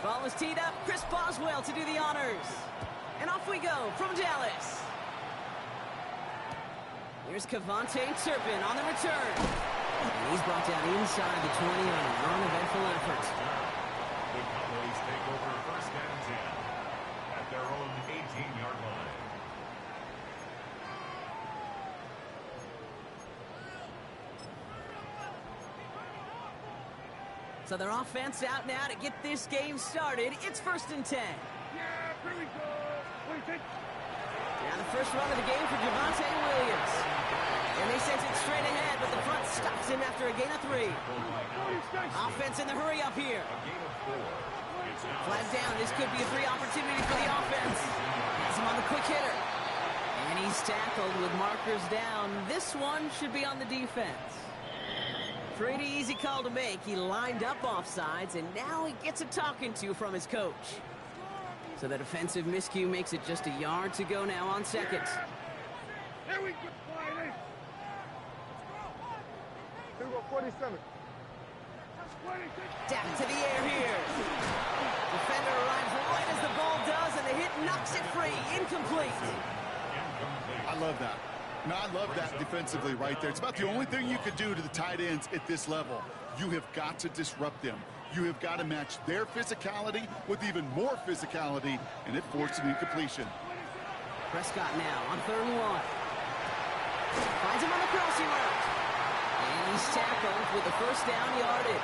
Ball is teed up. Chris Boswell to do the honors. And off we go from Dallas. Here's Cavante Turpin on the return. And he's brought down inside the 20 on a non-eventful effort. The Cowboys take over first and 10 at their own 18-yard line. So their offense out now to get this game started. It's first and 10. Yeah, here we go. What do you think? Now the first run of the game for Javonte Williams. And they sent it straight ahead, but the front stops him after a gain of 3. Offense in the hurry up here. Flag down. This could be a free opportunity for the offense. Has him on the quick hitter. And he's tackled with markers down. This one should be on the defense. Pretty easy call to make. He lined up offsides, and now he gets a talking to from his coach. So the defensive miscue makes it just a yard to go now on second. Here we go. Here we go, 47. Down to the air here. Defender arrives right as the ball does, and the hit knocks it free. Incomplete. I love that. No, I love that defensively right there. It's about the only thing you could do to the tight ends at this level. You have got to disrupt them. You have got to match their physicality with even more physicality, and it forced an incompletion. Prescott now on 3rd and 1. Finds him on the crossing route. And he's tackled with the first down yardage.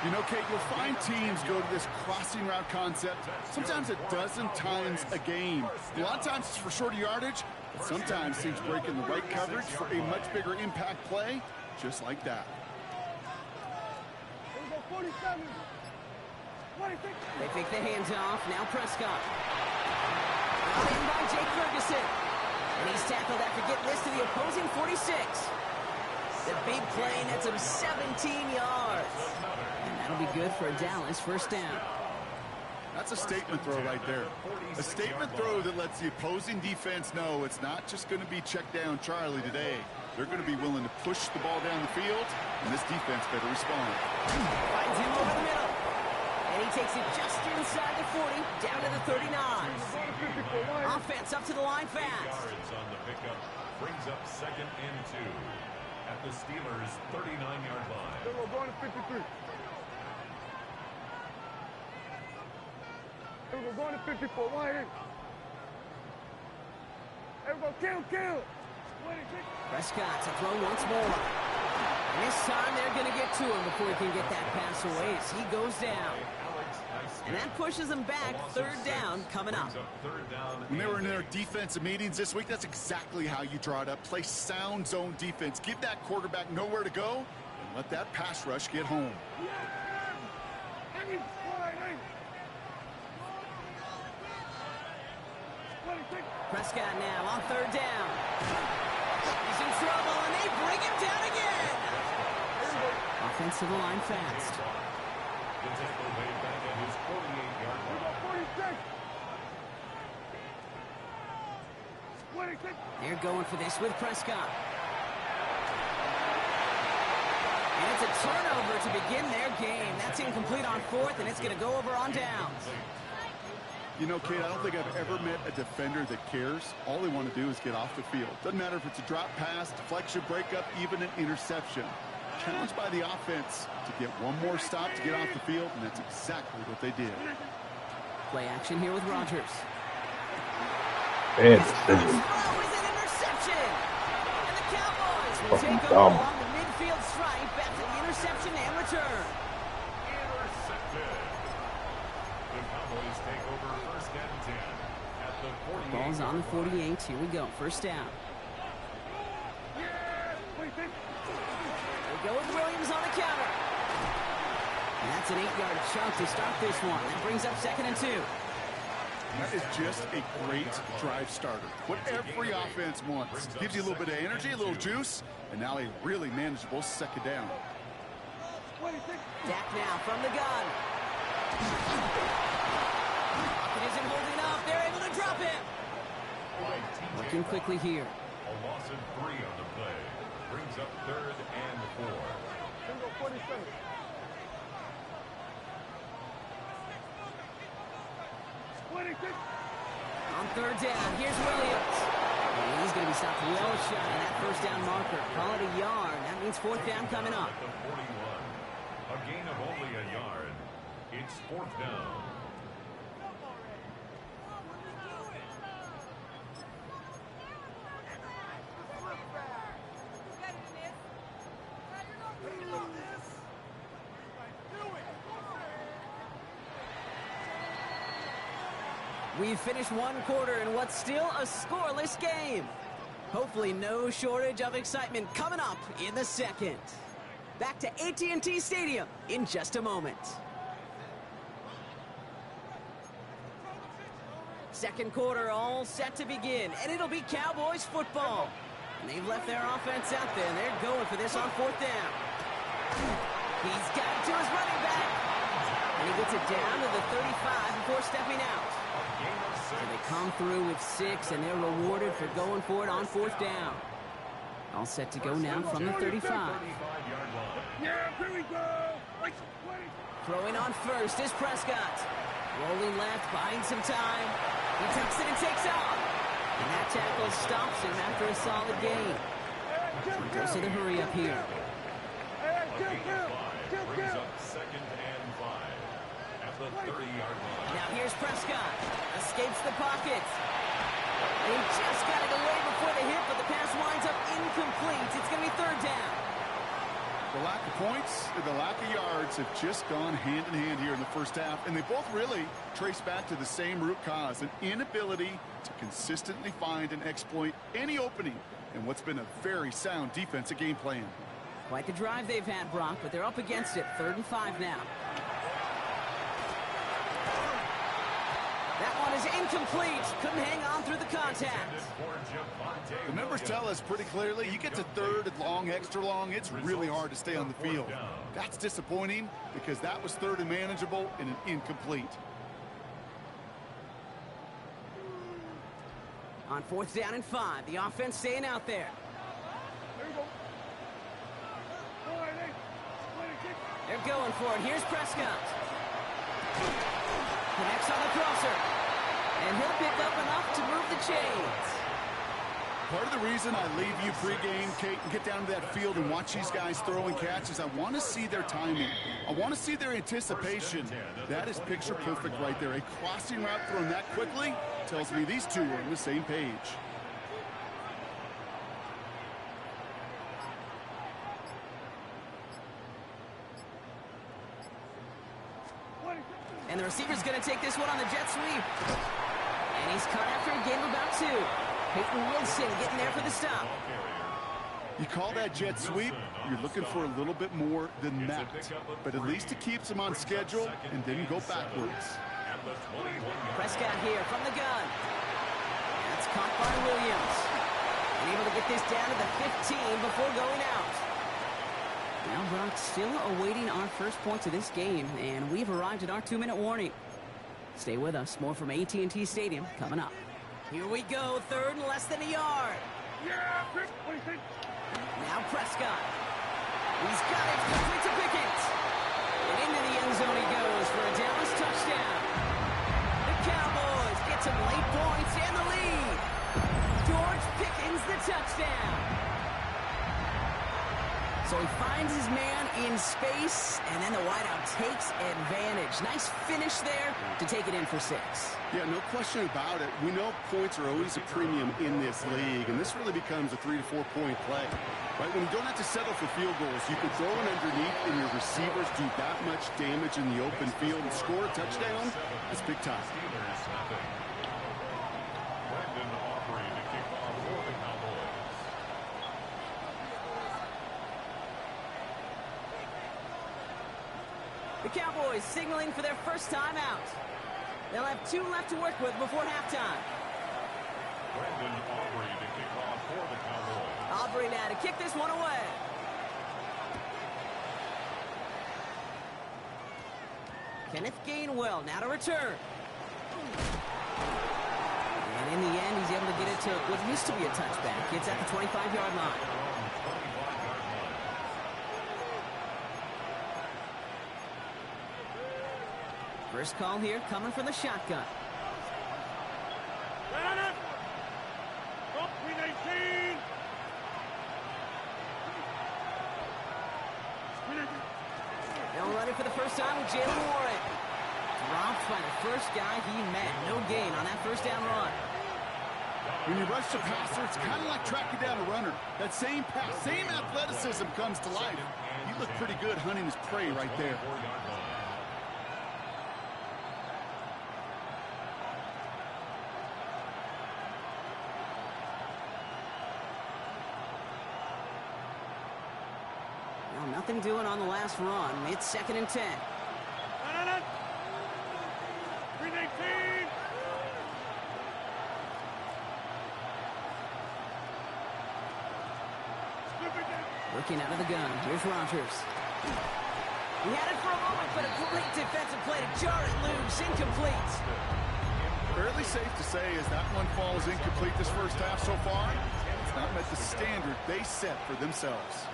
You know, Kate, you'll find teams go to this crossing route concept sometimes a dozen times a game. A lot of times it's for shorter yardage, but sometimes teams break in the right coverage for a much bigger impact play, just like that. Here we go, 47. What do you think? They take the hands off. Now Prescott. Brought in by Jake Ferguson. And he's tackled after getting this to the opposing 46. The big play nets him 17 yards. And that'll be good for a Dallas first down. That's a statement throw right there. A statement throw that lets the opposing defense know it's not just going to be check down Charlie today. They're going to be willing to push the ball down the field, and this defense better respond. Finds him over the middle. And he takes it just inside the 40, down to the 39. Offense up to the line fast. Yards on the pickup brings up 2nd and 2 at the Steelers' 39-yard line. Here we go, going to 53. Here we go, going to 54. Why here? Here we go, kill. What do you think? Prescott to throw once more. And this time they're going to get to him before he can get that pass away as he goes down. And that pushes them back. 3rd down coming up. When they were in their defensive meetings this week, that's exactly how you draw it up. Play sound zone defense. Give that quarterback nowhere to go and let that pass rush get home. Prescott now on 3rd down. He's in trouble, and they bring him down again. Offensive line fast. The tackle made back at his 48-yard line. They're going for this with Prescott. And it's a turnover to begin their game. That's incomplete on 4th, and it's going to go over on downs. You know, Kate, I don't think I've ever met a defender that cares. All they want to do is get off the field. Doesn't matter if it's a drop pass, deflection, breakup, even an interception. Challenged by the offense to get one more stop to get off the field, and that's exactly what they did. Play action here with Rodgers. And His first throw is an interception. And the Cowboys will take over along the midfield stripe after the interception and return. Intercepted. The Cowboys take over first and 10 at the 48. Ball's on the 48. Here we go. First down. They go with Williams on the counter. And that's an 8-yard chunk to start this one. That brings up 2nd and 2. That is just a great drive starter. What every offense wants. Gives you a little bit of energy, a little juice, and now a really manageable 2nd down. Dak now from the gun. Pocket isn't holding up. They're able to drop him. Working quickly here. A loss of 3 on the play. Brings up 3rd and 4. On third down, here's Williams. And he's going to be stopped well shy of that first down marker. Call it a yard. That means fourth down coming up. At the 41. A gain of only a yard. It's fourth down. We've finished one quarter in what's still a scoreless game. Hopefully no shortage of excitement coming up in the second. Back to AT&T Stadium in just a moment. Second quarter all set to begin, and it'll be Cowboys football. And they've left their offense out there, and they're going for this on fourth down. He's got it to his running back. And he gets it down to the 35 before stepping out. So they come through with 6, and they're rewarded for going for it on fourth down. All set to go now from the 35. Yeah, here we go. Throwing on first is Prescott. Rolling left, buying some time. He tucks it and takes off. And that tackle stops him after a solid gain. He goes to the hurry up here. Brings up second and 5 at the 30-yard line. Now here's Prescott. Escapes the pocket. He just got it away before the hit, but the pass winds up incomplete. It's going to be third down. The lack of points and the lack of yards have just gone hand in hand here in the first half, and they both really trace back to the same root cause, an inability to consistently find and exploit any opening in what's been a very sound defensive game plan. Quite the drive they've had, Brock, but they're up against it. 3rd and 5 now. That one is incomplete. Couldn't hang on through the contact. The numbers tell us pretty clearly, you get to 3rd and long, extra long, it's really hard to stay on the field. That's disappointing because that was 3rd and manageable and an incomplete. On 4th down and 5, the offense staying out there. They're going for it. Here's Prescott. Connects on the crosser. And he'll pick up enough to move the chains. Part of the reason I leave you pregame, Kate, and get down to that field and watch these guys throw and catch is I want to see their timing. I want to see their anticipation. That is picture perfect right there. A crossing route thrown that quickly tells me these two are on the same page. And the receiver's going to take this one on the jet sweep. And he's caught after a gain of about 2. Peyton Wilson getting there for the stop. You call that jet sweep, you're looking for a little bit more than that. But at least it keeps him on schedule and didn't go backwards. Prescott here from the gun. That's caught by Williams. And able to get this down to the 15 before going out. Now Brock still awaiting our first points of this game, and we've arrived at our 2-minute warning. Stay with us. More from AT&T Stadium coming up. Here we go. 3rd and less than a yard. Yeah, what do you think? Now Prescott. He's got it. Complete to Pickett. And into the end zone he goes for a Dallas touchdown. The Cowboys get some late points and the lead. George Pickens the touchdown. So he finds his man in space, and then the wideout takes advantage. Nice finish there to take it in for 6. Yeah, no question about it. We know points are always a premium in this league, and this really becomes a 3 to 4 point play. Right? When you don't have to settle for field goals, you can throw it underneath, and your receivers do that much damage in the open field and score a touchdown. That's big time. The Cowboys signaling for their first time out. They'll have 2 left to work with before halftime. Brandon Aubrey to kick off for the Cowboys. Aubrey now to kick this one away. Kenneth Gainwell now to return. And in the end, he's able to get it to what used to be a touchback. It's at the 25-yard line. First call here coming from the shotgun. first time with Jalen Warren. Dropped by the first guy he met. No gain on that first down run. When you rush the passer, it's kind of like tracking down a runner. That same pass, same athleticism comes to life. He looked pretty good hunting his prey right there. Well, nothing doing on the last run. It's 2nd and 10. 319. Looking out of the gun. Here's Rodgers. He had it for a moment, but a great defensive play to jar it loose. Incomplete. Fairly safe to say as that one falls incomplete this first half so far, it's not met the standard they set for themselves.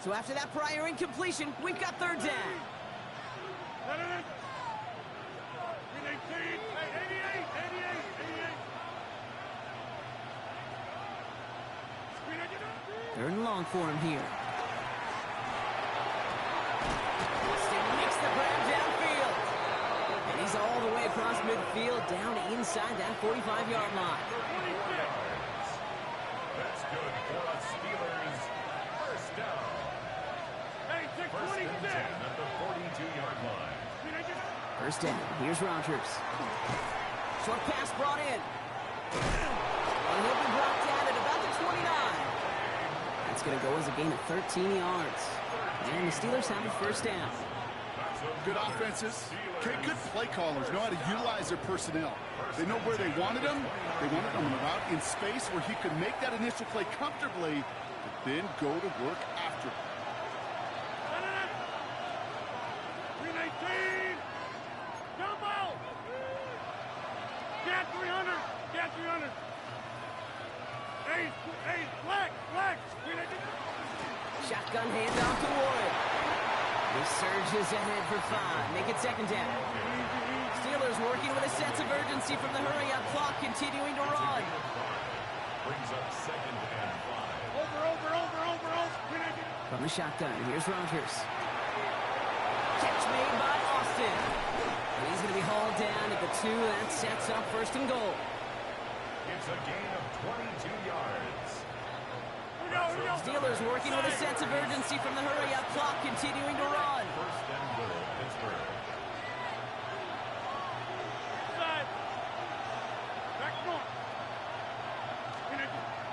So after that prior incompletion, we've got 3rd down. 3rd and long for him here. Austin makes the grab downfield. And he's all the way across midfield, down inside that 45-yard line. That's good for a Steelers first down. First and 10 at the 42-yard line. First down. Here's Rodgers. Short pass brought in. And he'll be brought down at about the 29. That's going to go as a gain of 13 yards. And the Steelers have a first down. Good offenses, good play callers know how to utilize their personnel. They know where they wanted them. They wanted them on the route in space where he could make that initial play comfortably, but then go to work after it. 319. Jumbo. Get 300. Get 300. Hey, flex. 319. Shotgun handoff to Warren. He surges ahead for 5. Make it 2nd down. Steelers working with a sense of urgency from the hurry-up clock, continuing to run. Brings up 2nd and 5. Over. From the shotgun, here's Rodgers. Catch made by Austin. And he's going to be hauled down at the 2. That sets up 1st and goal. It's a gain of 22 yards. Steelers working with a sense of urgency from the hurry-up clock, continuing to run. 1st and goal, Pittsburgh.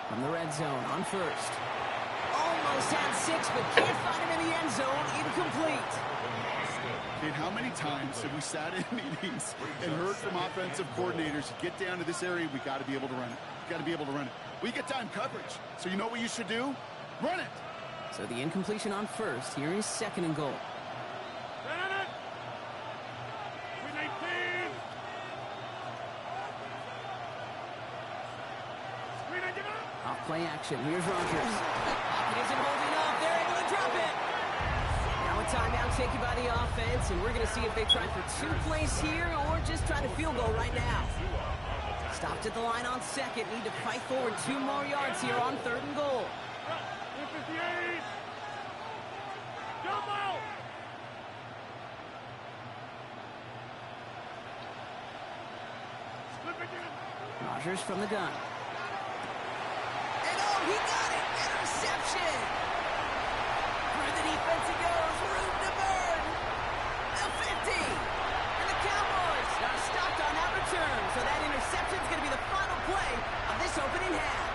From the red zone on 1st. Almost had 6, but can't find him in the end zone. Incomplete. And how many times have we sat in meetings and heard from offensive coordinators, get down to this area, we got to be able to run it. We get time coverage. So you know what you should do? Run it. So the incompletion on 1st. Here is 2nd and goal. Off play action. Here's Rodgers. Pocket isn't holding up. They're able to drop it. Now a timeout taken by the offense, and we're going to see if they try for 2 plays here or just try to field goal right now. Stopped at the line on 2nd. Need to fight forward 2 more yards here on 3rd and goal. 58. Jumbo. Rodgers from the gun. And oh, he got it! Interception! Through the defense he goes. Room to burn. The 50. And the Cowboys are stopped on that return. So that interception is going to be the final play of this opening half.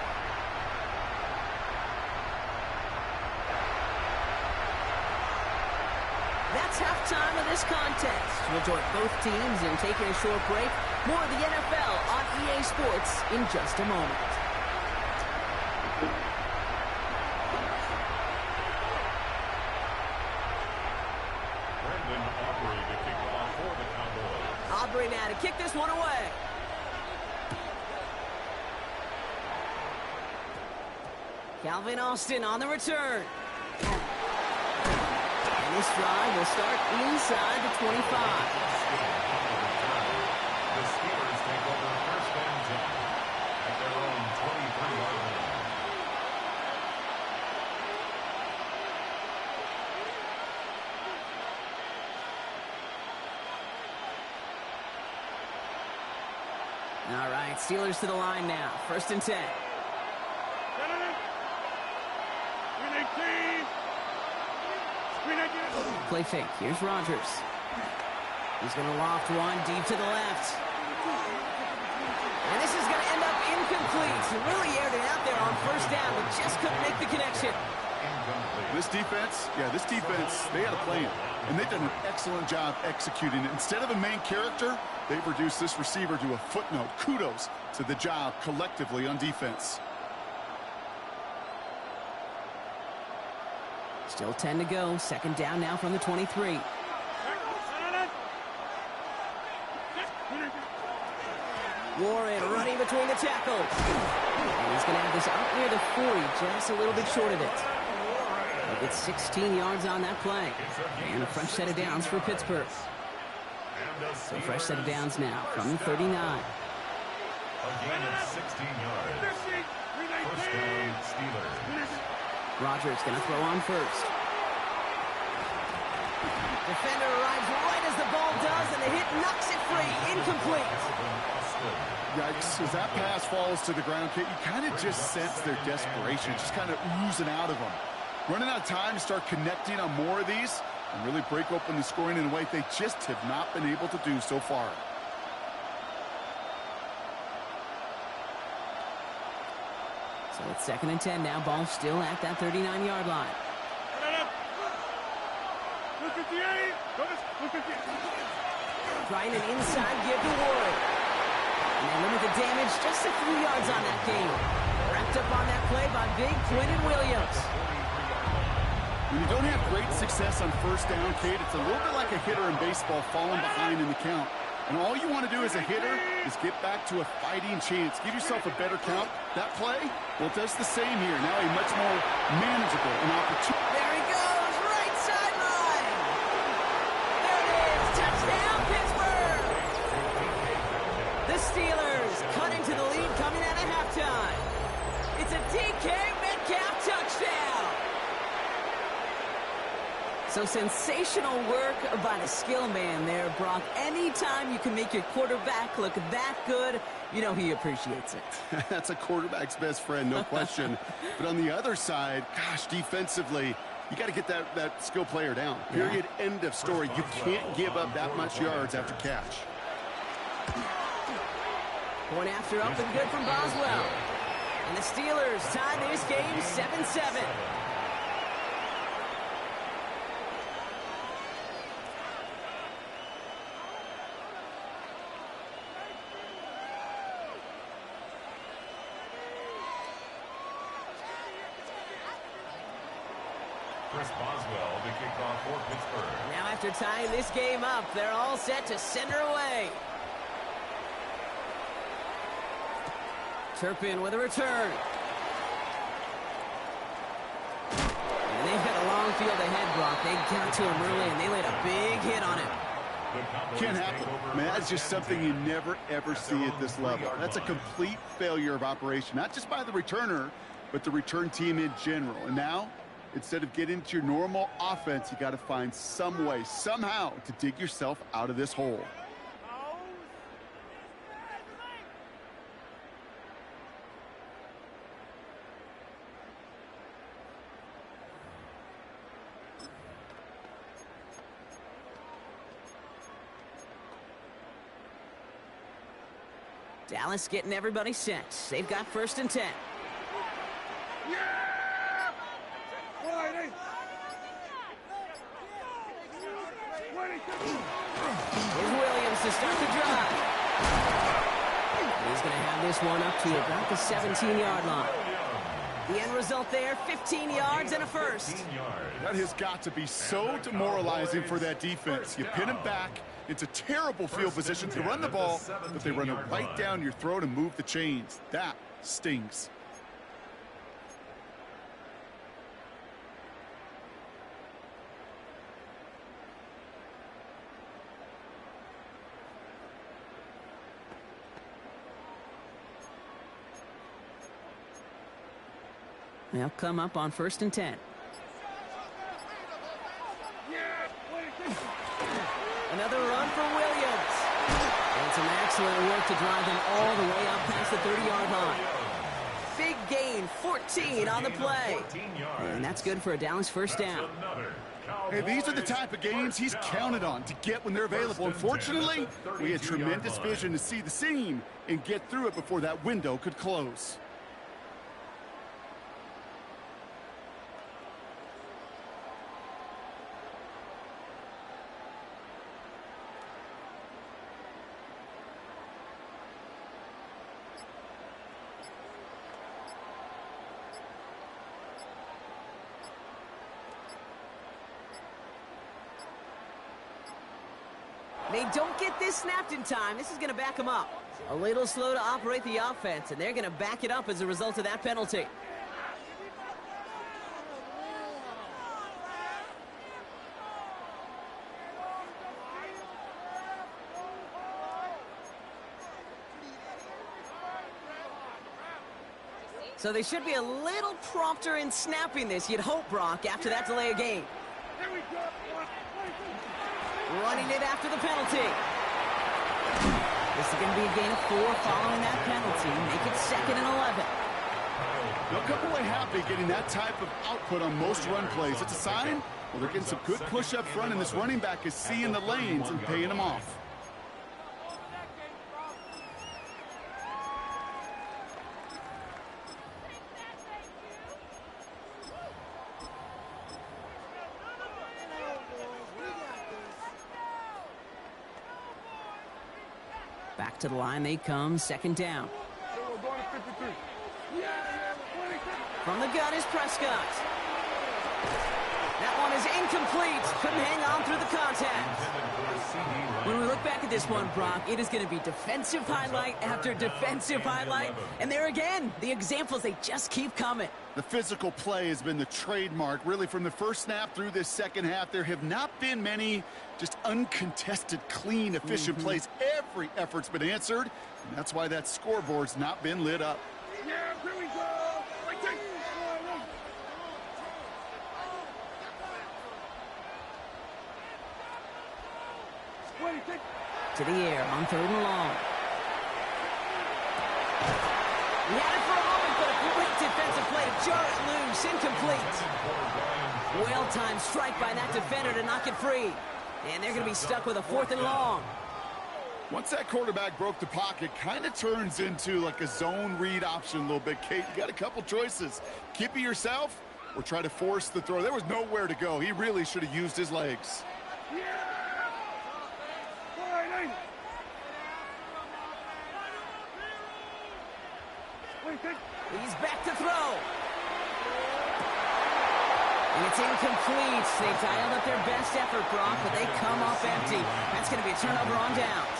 That's halftime of this contest. We'll join both teams in taking a short break. More of the NFL on EA Sports in just a moment. Aubrey to kick off for the Cowboys. Aubrey now to kick this one away. Calvin Austin on the return. And this drive will start inside the 25. The Steelers take over first and 10 at their own 23-yard line. All right, Steelers to the line now. First and 10. Play fake. Here's Rodgers. He's going to loft one deep to the left. And this is going to end up incomplete. He really aired it out there on first down, but just couldn't make the connection. This defense, they had a plan. And they've done an excellent job executing it. Instead of a main character, they've reduced this receiver to a footnote. Kudos to the job collectively on defense. Still 10 to go. Second down now from the 23. Warren running between the tackles. And he's going to have this up near the 40, just a little bit short of it. He'll get 16 yards on that play. And a fresh set of downs for Pittsburgh. So fresh set of downs now from the 39. A gain of 16 yards. First down, Steelers. Rodgers going to throw on first. Defender arrives right as the ball does, and the hit knocks it free. Incomplete. Yikes. As that pass falls to the ground, Kate, you kind of just sense their desperation, just kind of oozing out of them. Running out of time to start connecting on more of these and really break open the scoring in a way they just have not been able to do so far. So it's second and 10 now. Ball still at that 39-yard line. Trying an inside give to Warren. And they limit the damage just a few yards on that game. Wrapped up on that play by big Quentin Williams. When you don't have great success on first down, Kate, it's a little bit like a hitter in baseball falling behind in the count. And all you want to do as a hitter is get back to a fighting chance. Give yourself a better count. That play, well, it does the same here. Now a much more manageable and opportunity. There he goes, right sideline. There it is, touchdown, Pittsburgh. The Steelers cut into the lead coming out of halftime. It's a DK Metcalf touchdown. So sensational work by the skill man there, Brock. Anytime you can make your quarterback look that good, you know he appreciates it. That's a quarterback's best friend, no question. But on the other side, gosh, defensively, you got to get that skill player down. Period, end of story. You can't give up that much yards after catch. Point after up and good from Boswell. And the Steelers tie this game 7-7. Chris Boswell to kick off for Pittsburgh. Now after tying this game up, they're all set to send her away. Turpin with a return. And they've got a long field ahead, Brock. They got to him early, and they laid a big hit on him. Can't happen. Man, that's just something you never, ever see at this level. That's a complete failure of operation, not just by the returner, but the return team in general. And now, instead of getting into your normal offense, you got to find some way, somehow, to dig yourself out of this hole. Dallas getting everybody set. They've got first and 10. Here's Williams to start the drive. He's going to have this one up to about the 17-yard line. The end result there, 15 yards and a first. That has got to be so demoralizing for that defense. You pin him back. It's a terrible field position to run the ball, but they run it right down your throat and move the chains. That stings. They'll come up on 1st and 10. Another run for Williams. And some excellent work to drive them all the way up past the 30-yard line. Big gain, 14 on the play. And that's good for a Dallas first down. Hey, these are the type of gains he's counted on to get when they're available. Unfortunately, we had tremendous vision to see the seam and get through it before that window could close. They don't get this snapped in time. This is going to back them up. A little slow to operate the offense, and they're going to back it up as a result of that penalty. So they should be a little prompter in snapping this, you'd hope, Brock, after that delay of game. Running it after the penalty. This is going to be a gain of 4 following that penalty. Make it 2nd and 11. They'll come away happy getting that type of output on most run plays. It's a sign, well, they're getting some good push up front, and this running back is seeing the lanes and paying them off. Back to the line they come, 2nd down. From the gun is Prescott. That one is incomplete. Couldn't hang on through the contact. When we look back at this one, Brock, it is going to be defensive highlight after defensive highlight. And there again, the examples, they just keep coming. The physical play has been the trademark, really, from the first snap through this second half. There have not been many just uncontested, clean, efficient plays. Every effort's been answered, and that's why that scoreboard's not been lit up. Yeah, here we go. To the air on 3rd and long. He had it for a moment, but a great defensive play to jar it loose. Incomplete. Well-timed strike by that defender to knock it free. And they're going to be stuck with a 4th and long. Once that quarterback broke the pocket, kind of turns into like a zone read option a little bit. Kate, you got a couple choices. Keep it yourself or try to force the throw. There was nowhere to go. He really should have used his legs. He's back to throw. And it's incomplete. They dialed up their best effort, Brock, but they come off empty. That's going to be a turnover on downs.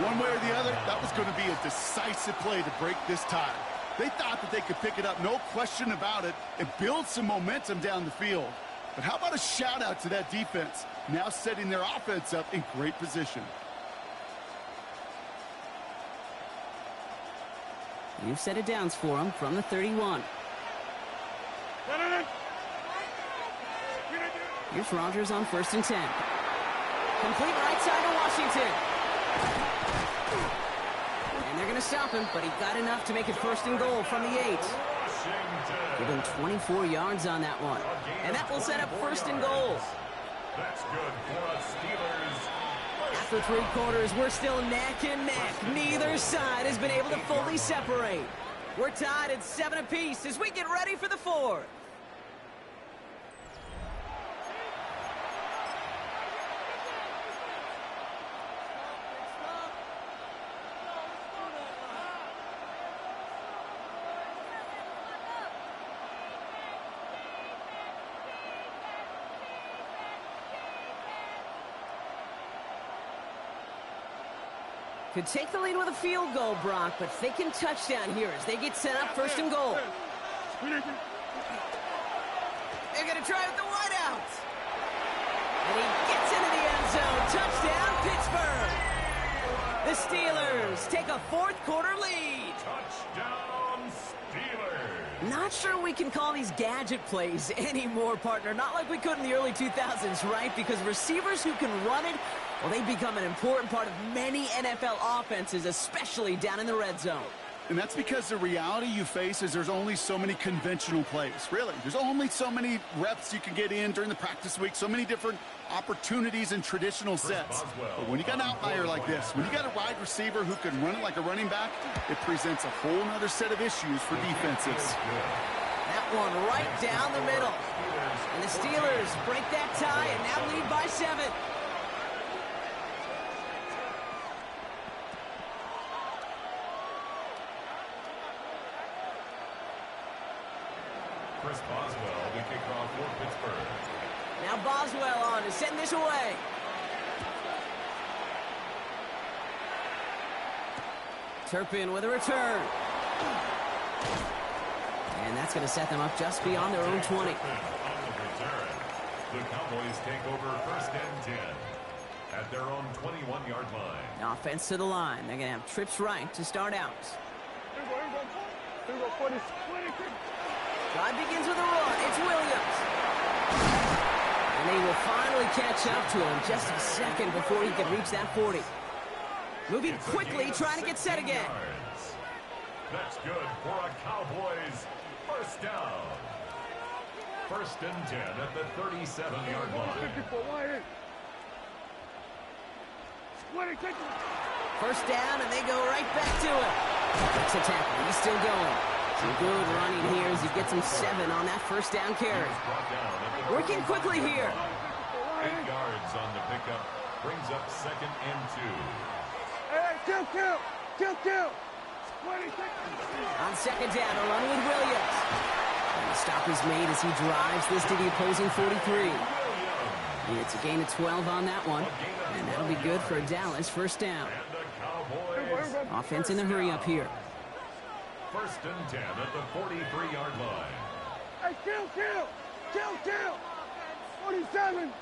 One way or the other, that was going to be a decisive play to break this tie. They thought that they could pick it up, no question about it, and build some momentum down the field. But how about a shout-out to that defense, now setting their offense up in great position. You've set it downs for them from the 31. Here's Rodgers on 1st and 10. Complete right side to Washington. And they're going to stop him, but he got enough to make it 1st and goal from the 8. Give him 24 yards on that one. And that will set up 1st and goal. That's good for us Steelers. After 3 quarters, we're still neck and neck. Neither side has been able to fully separate. We're tied at 7 apiece as we get ready for the 4th. Could take the lead with a field goal, Brock, but thinking touchdown here as they get set up 1st and goal. They're going to try with the wideout. And he gets into the end zone. Touchdown, Pittsburgh. The Steelers take a 4th quarter lead. Touchdown Steelers. Not sure we can call these gadget plays anymore, partner. Not like we could in the early 2000s, right? Because receivers who can run it, well, they've become an important part of many NFL offenses, especially down in the red zone. And that's because the reality you face is there's only so many conventional plays, really. There's only so many reps you can get in during the practice week, so many different opportunities and traditional sets. But when you got an outlier like this, when you got a wide receiver who can run it like a running back, it presents a whole other set of issues for defenses. That one right down the middle. And the Steelers break that tie and now lead by 7. Chris Boswell, the kickoff for Pittsburgh. Now Boswell on to send this away. Turpin with a return. And that's going to set them up just beyond their own 20. On the return, the Cowboys take over 1st and 10 at their own 21-yard line. Offense to the line. They're going to have trips right to start out. Here we go, 40. Drive begins with a run. It's Williams. And they will finally catch up to him just a second before he can reach that 40. Moving quickly, trying to get set again. Yards. That's good for a Cowboys first down. 1st and 10 at the 37-yard line. First down, and they go right back to it. It's a tackle. He's still going. Some good running here as he gets him 7 on that first down carry. Working quickly here. 8 yards on the pickup. Brings up 2nd and 2. Hey, kill. On 2nd down, a run with Williams. And the stop is made as he drives this to the opposing 43. It's a gain of 12 on that one. And that'll be good for a Dallas first down. Offense in the hurry up here. 1st and 10 at the 43-yard line. Hey, kill. 47.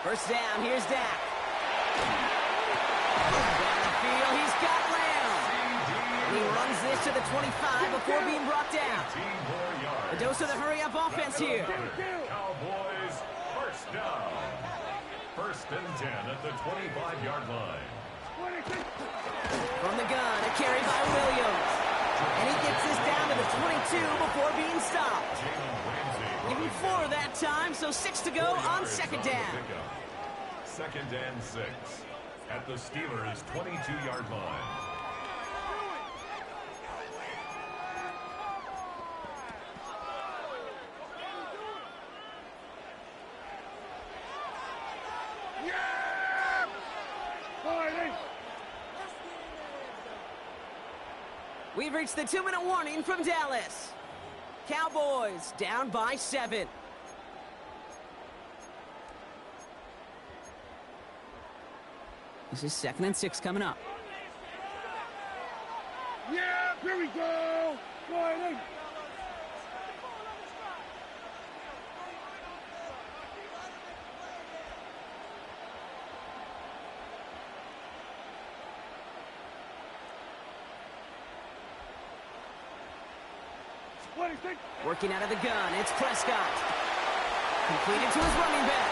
First down, here's Dak. Down the field, he's got Lamb. And he runs this to the 25 before being brought down. A dose of the hurry-up offense here. Cowboys first down. 1st and 10 at the 25-yard line. From the gun, a carry by Williams. And he gets this down to the 22 before being stopped. Give him 4 that time, so 6 to go on 2nd down. 2nd and 6 at the Steelers' 22-yard line. We've reached the 2-minute warning from Dallas. Cowboys down by 7. This is 2nd and 6 coming up. Yeah, here we go. Go ahead. Working out of the gun, it's Prescott. Completed to his running back.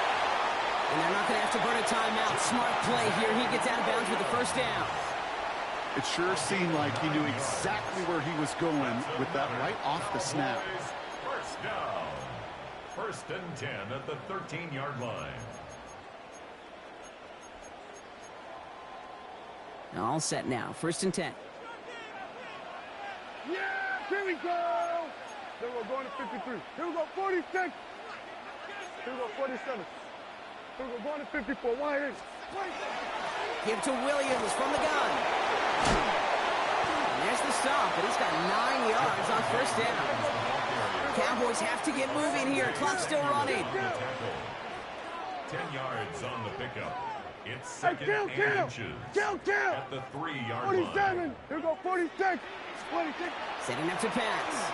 And they're not going to have to burn a timeout. Smart play here. He gets out of bounds with the first down. It sure seemed like he knew exactly where he was going with that right off the snap. First down. 1st and 10 at the 13-yard line. All set now. 1st and 10. Yeah, here we go. Then we're going to 53. Here we go, 46. Here we go, 47. Here we go, going to 54. Wide in. Give to Williams from the gun. And there's the stop, but he's got 9 yards on first down. Cowboys have to get moving here. Clock's still running. 10 yards on the pickup. It's 2nd and inches. At the 3-yard line. 47. Here we go, 46. 26. Setting up to pass.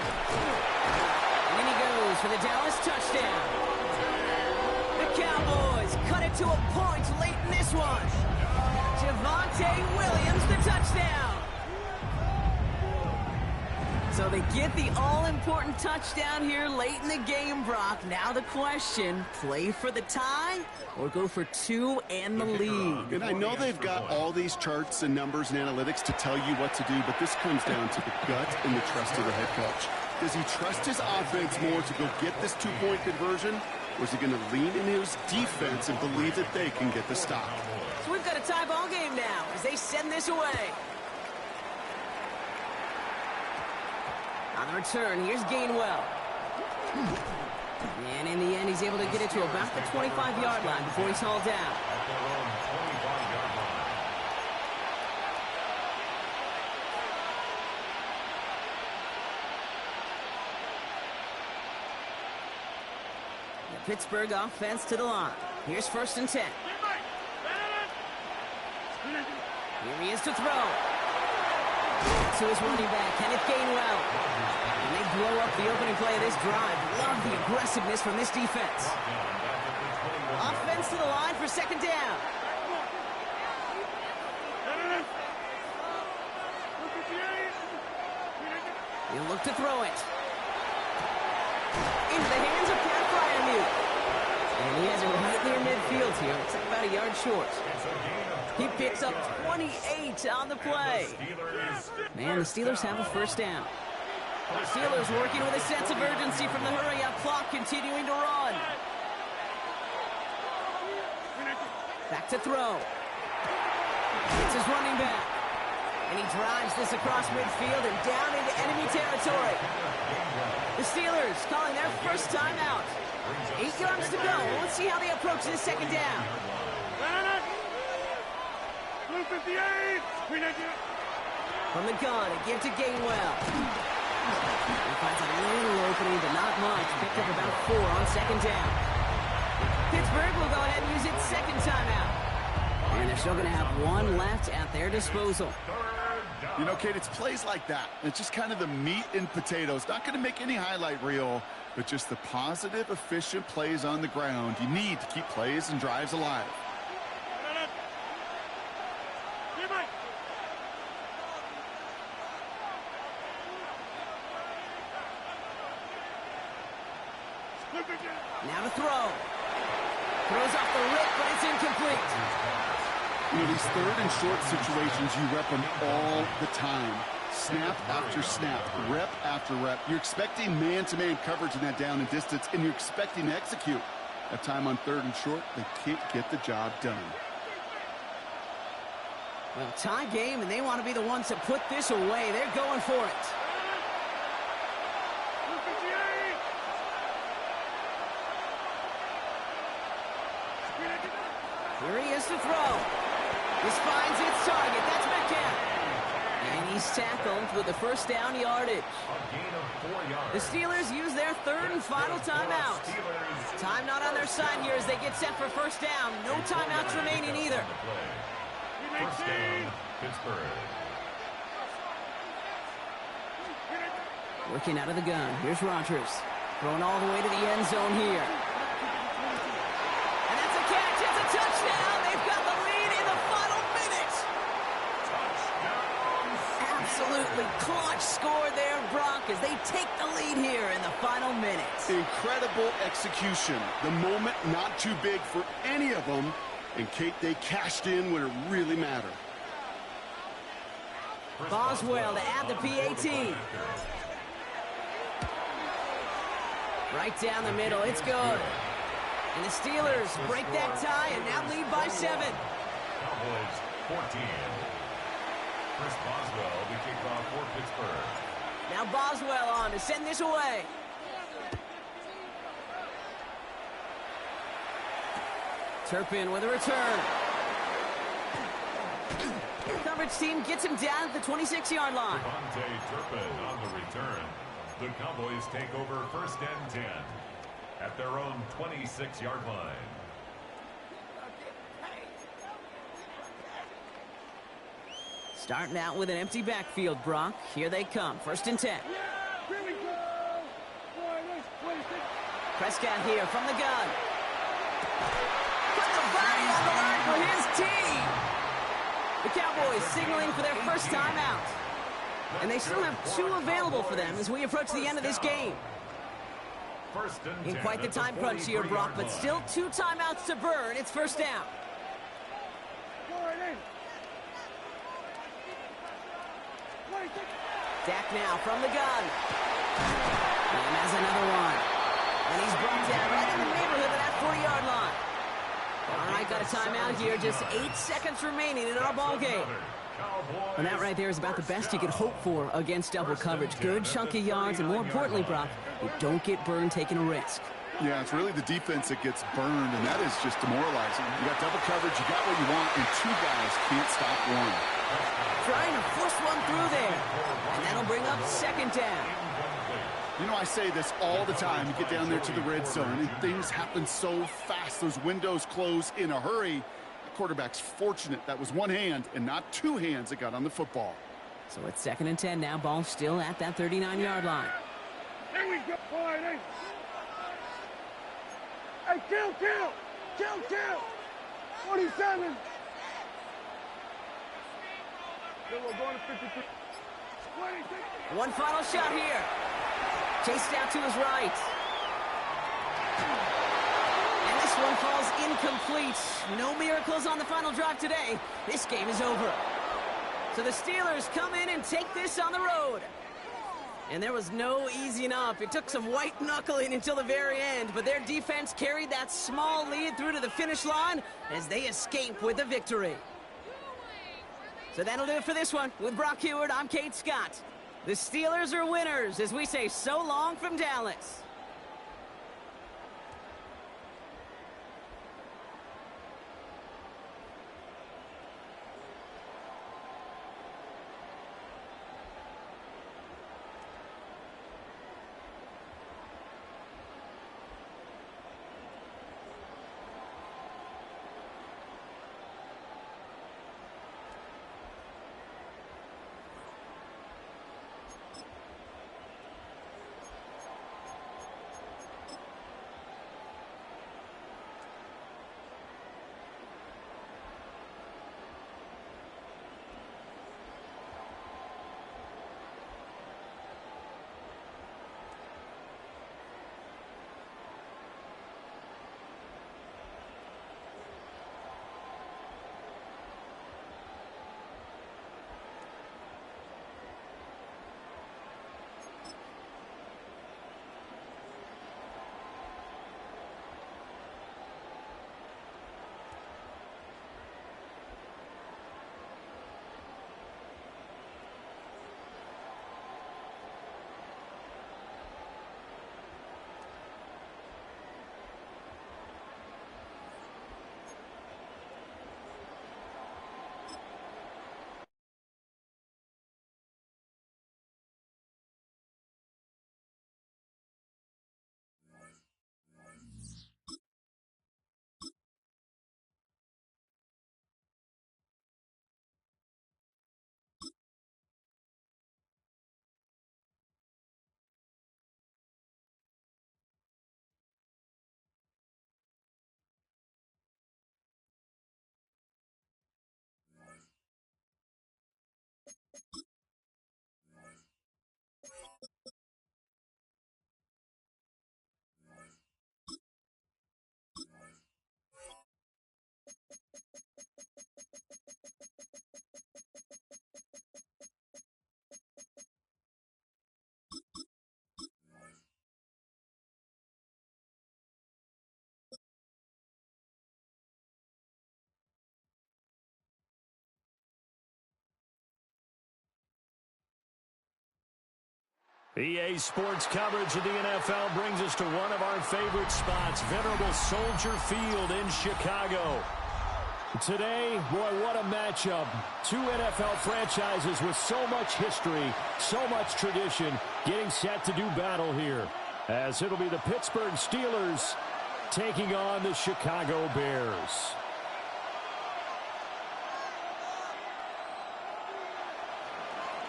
And in he goes for the Dallas touchdown. The Cowboys cut it get to a point late in this one. Javonte Williams, the touchdown. So they get the all-important touchdown here late in the game, Brock. Now the question, play for the tie or go for two and the lead? And I know they've got all these charts and numbers and analytics to tell you what to do, but this comes down to the gut and the trust of the head coach. Does he trust his offense more to go get this two-point conversion, or is he going to lean in his defense and believe that they can get the stop? So we've got a tie ball game now as they send this away. On the return, here's Gainwell. And in the end, he's able to get it to about the 25-yard line before he's hauled down. The Pittsburgh offense to the line. Here's 1st and 10. Here he is to throw. To his running back, Kenneth Gainwell. And they blow up the opening play of this drive. Love the aggressiveness from this defense. Offense to the line for 2nd down. He'll look to throw it. Into the hands of Pat Fryermuth. And he has it right near midfield here. It's about a yard short. He picks up 28 on the play. Man, the Steelers have a 1st down. The Steelers working with a sense of urgency from the hurry-up clock, continuing to run. Back to throw. It's his running back. And he drives this across midfield and down into enemy territory. The Steelers calling their 1st timeout. 8 yards to go. Let's see how they approach this 2nd down. From the gun, a give to Gainwell. He finds a little opening, but not much. Picked up about 4 on 2nd down. Pittsburgh will go ahead and use its 2nd timeout. And they're still going to have 1 left at their disposal. You know, Kate, it's plays like that. It's just kind of the meat and potatoes. Not going to make any highlight reel, but just the positive, efficient plays on the ground you need to keep plays and drives alive. Now to throw. Throws off the rip, but it's incomplete. You know, these 3rd and short situations, you rep them all the time. Snap after snap, rep after rep. You're expecting man-to-man coverage in that down and distance, and you're expecting to execute. That time on 3rd and short, they can't get the job done. Well, tie game, and they want to be the ones to put this away. They're going for it. Here he is to throw. This finds its target. That's Metcalf. And he's tackled with the 1st down yardage. The Steelers use their 3rd and final timeout. Time not on their side here as they get set for 1st down. No timeouts remaining either. 1st down, Pittsburgh. Working out of the gun. Here's Rodgers. Throwing all the way to the end zone here. And that's a catch. It's a touchdown. They've got the lead in the final minute. Absolutely clutch score there, Brock, as they take the lead here in the final minutes. Incredible execution. The moment not too big for any of them. And, Kate, they cashed in when it really mattered. Boswell to add the PAT. Right down the middle. It's good. And the Steelers break that tie and now lead by 7. Cowboys 14. Chris Boswell to kick off for Pittsburgh. Now Boswell on to send this away. Turpin with a return. Coverage team gets him down at the 26-yard line. Turpin on the return. The Cowboys take over 1st and 10 at their own 26-yard line. Starting out with an empty backfield, Brock. Here they come. 1st and 10. Prescott here from the gun. From the right on the line for his team. The Cowboys signaling for their first timeout. And they still have 2 available for them as we approach the end of this game. In quite the time crunch here, Brock, but still 2 timeouts to burn. It's first down. Dak now from the gun. And has another one. And he's brought down right in the neighborhood of that 40-yard line. All right, got a timeout here. Just 8 seconds remaining in our ball game. And that right there is about the best you could hope for against double coverage. Good chunk of yards, and more importantly, Brock, you don't get burned taking a risk. Yeah, it's really the defense that gets burned, and that is just demoralizing. You got double coverage, you got what you want, and 2 guys can't stop one. Trying to force one through there. And that'll bring up second down. You know, I say this all the time. You get down there to the red zone, and things happen so fast. Those windows close in a hurry. The quarterback's fortunate that was one hand and not 2 hands that got on the football. So it's 2nd and 10 now. Ball still at that 39-yard line. Here we go. All right, hey. Hey, kill. 47. Then we're going to 53. 26. One final shot here. Chased out to his right. And this one falls incomplete. No miracles on the final drive today. This game is over. So the Steelers come in and take this on the road. And there was no easing up. It took some white knuckling until the very end, but their defense carried that small lead through to the finish line as they escape with the victory. So that'll do it for this one. With Brock Heward, I'm Kate Scott. The Steelers are winners as we say so long from Dallas. EA Sports coverage of the NFL brings us to one of our favorite spots, venerable Soldier Field in Chicago. Today, boy, what a matchup. 2 NFL franchises with so much history, so much tradition, getting set to do battle here. As it'll be the Pittsburgh Steelers taking on the Chicago Bears.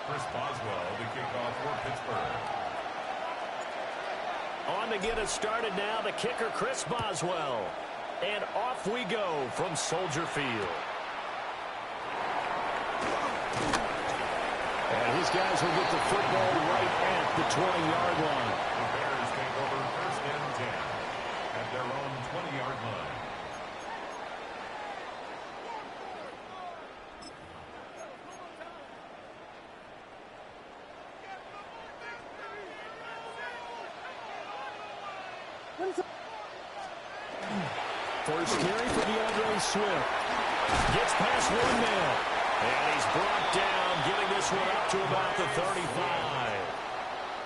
Chris Boswell, the kickoff for Pittsburgh. On to get us started now, the kicker, Chris Boswell. and off we go from Soldier Field. And his guys will get the football right at the 20-yard line. The Bears take over 1st and 10 at their own 20-yard line. First carry for DeAndre Swift. Gets past one man. And he's brought down, getting this one up to about the 35.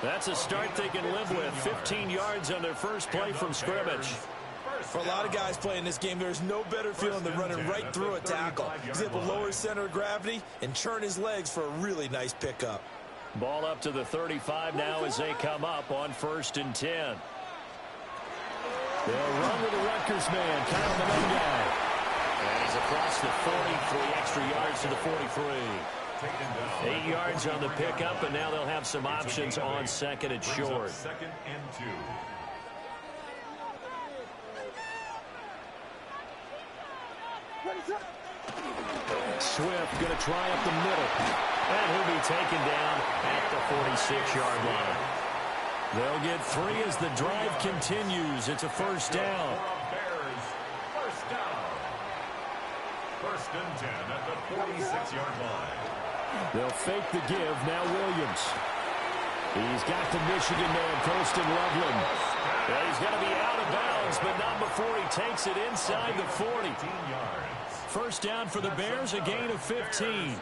That's a start they can live with. 15 yards on their first play from scrimmage. For a lot of guys playing this game, there's no better feeling than running right through a tackle. He's able to lower his center of gravity and churn his legs for a really nice pickup. Ball up to the 35 now as they come up on 1st and 10. They'll run with the Rutgers man, Kyle Manungai. And he's across the 40, 3 extra yards to the 43. 8 yards on the pickup, and now they'll have some options on 2nd and short. 2nd and 2. Swift going to try up the middle. And he'll be taken down at the 46-yard line. They'll get 3 as the drive continues. It's a first down. Bears, first down. 1st and 10 at the 46-yard line. They'll fake the give. Now Williams. He's got the Michigan man, Colston Loveland. Yeah, he's going to be out of bounds, but not before he takes it inside the 40. First down for the Bears, a gain of 15.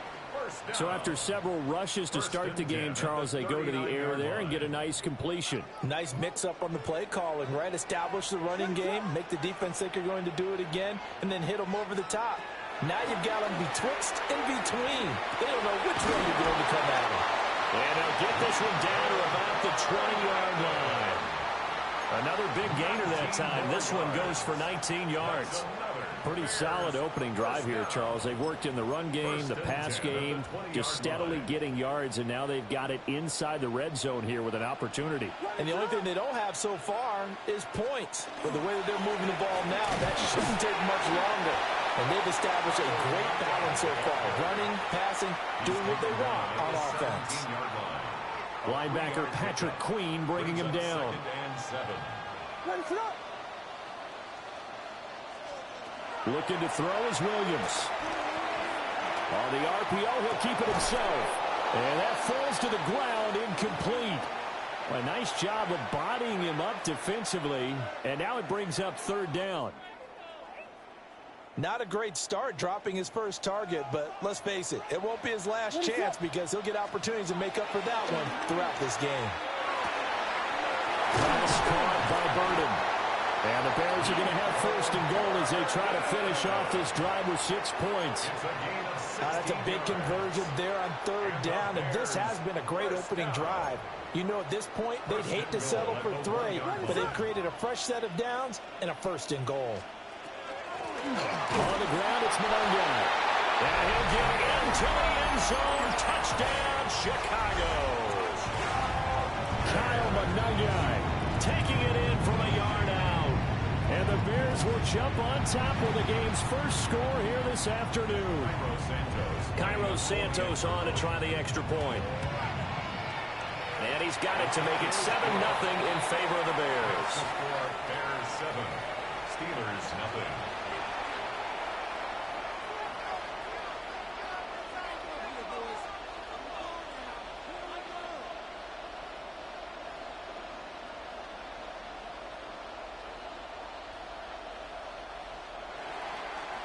So after several rushes to start the game, Charles, they go to the air there and get a nice completion. Nice mix-up on the play calling, right? Establish the running game, make the defense think you're going to do it again, and then hit them over the top. Now you've got them betwixt and between. They don't know which way you're going to come at them. And they'll get this one down to about the 20-yard line. Another big gainer that time. This one goes for 19 yards. Pretty solid opening drive here, Charles. They've worked in the run game, the pass game, just steadily getting yards, and now they've got it inside the red zone here with an opportunity. And the only thing they don't have so far is points. But the way that they're moving the ball now, that shouldn't take much longer. And they've established a great balance so far. Running, passing, doing what they want on offense. Linebacker Patrick Queen bringing him down. 2nd and 7. Looking to throw is Williams. On the RPO, he'll keep it himself. And that falls to the ground, incomplete. A nice job of bodying him up defensively. And now it brings up 3rd down. Not a great start dropping his first target, but let's face it, it won't be his last chance because he'll get opportunities to make up for that one throughout this game. Pass caught by Burden. And the Bears are going to have 1st and goal as they try to finish off this drive with 6 points. That's a big conversion there on 3rd down, and this has been a great opening drive. You know, at this point, they'd hate to settle for 3, but they've created a fresh set of downs and a 1st and goal. On the ground, it's Manungai. And he'll get into the end zone. Touchdown, Chicago. Kyle Manungai taking it in from a yard out. And the Bears will jump on top with the game's first score here this afternoon. Cairo Santos on to try the extra point. And he's got it to make it 7-0 in favor of the Bears. Bears 7, Steelers nothing.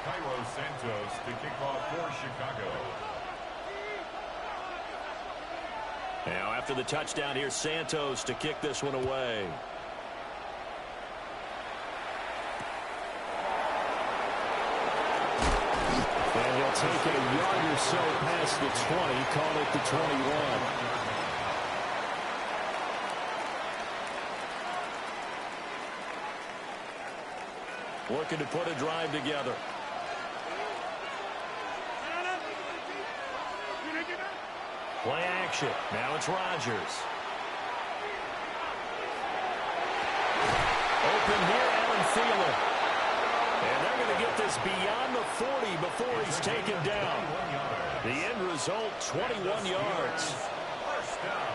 Cairo Santos to kick off for Chicago. Now after the touchdown, here's Santos to kick this one away. And he'll take a yard or so past the 20, call it the 21. Looking to put a drive together. Play action. Now it's Rodgers. Open here, Allen Thielen. is beyond the 40 before he's taken down. The end result, 21 yards.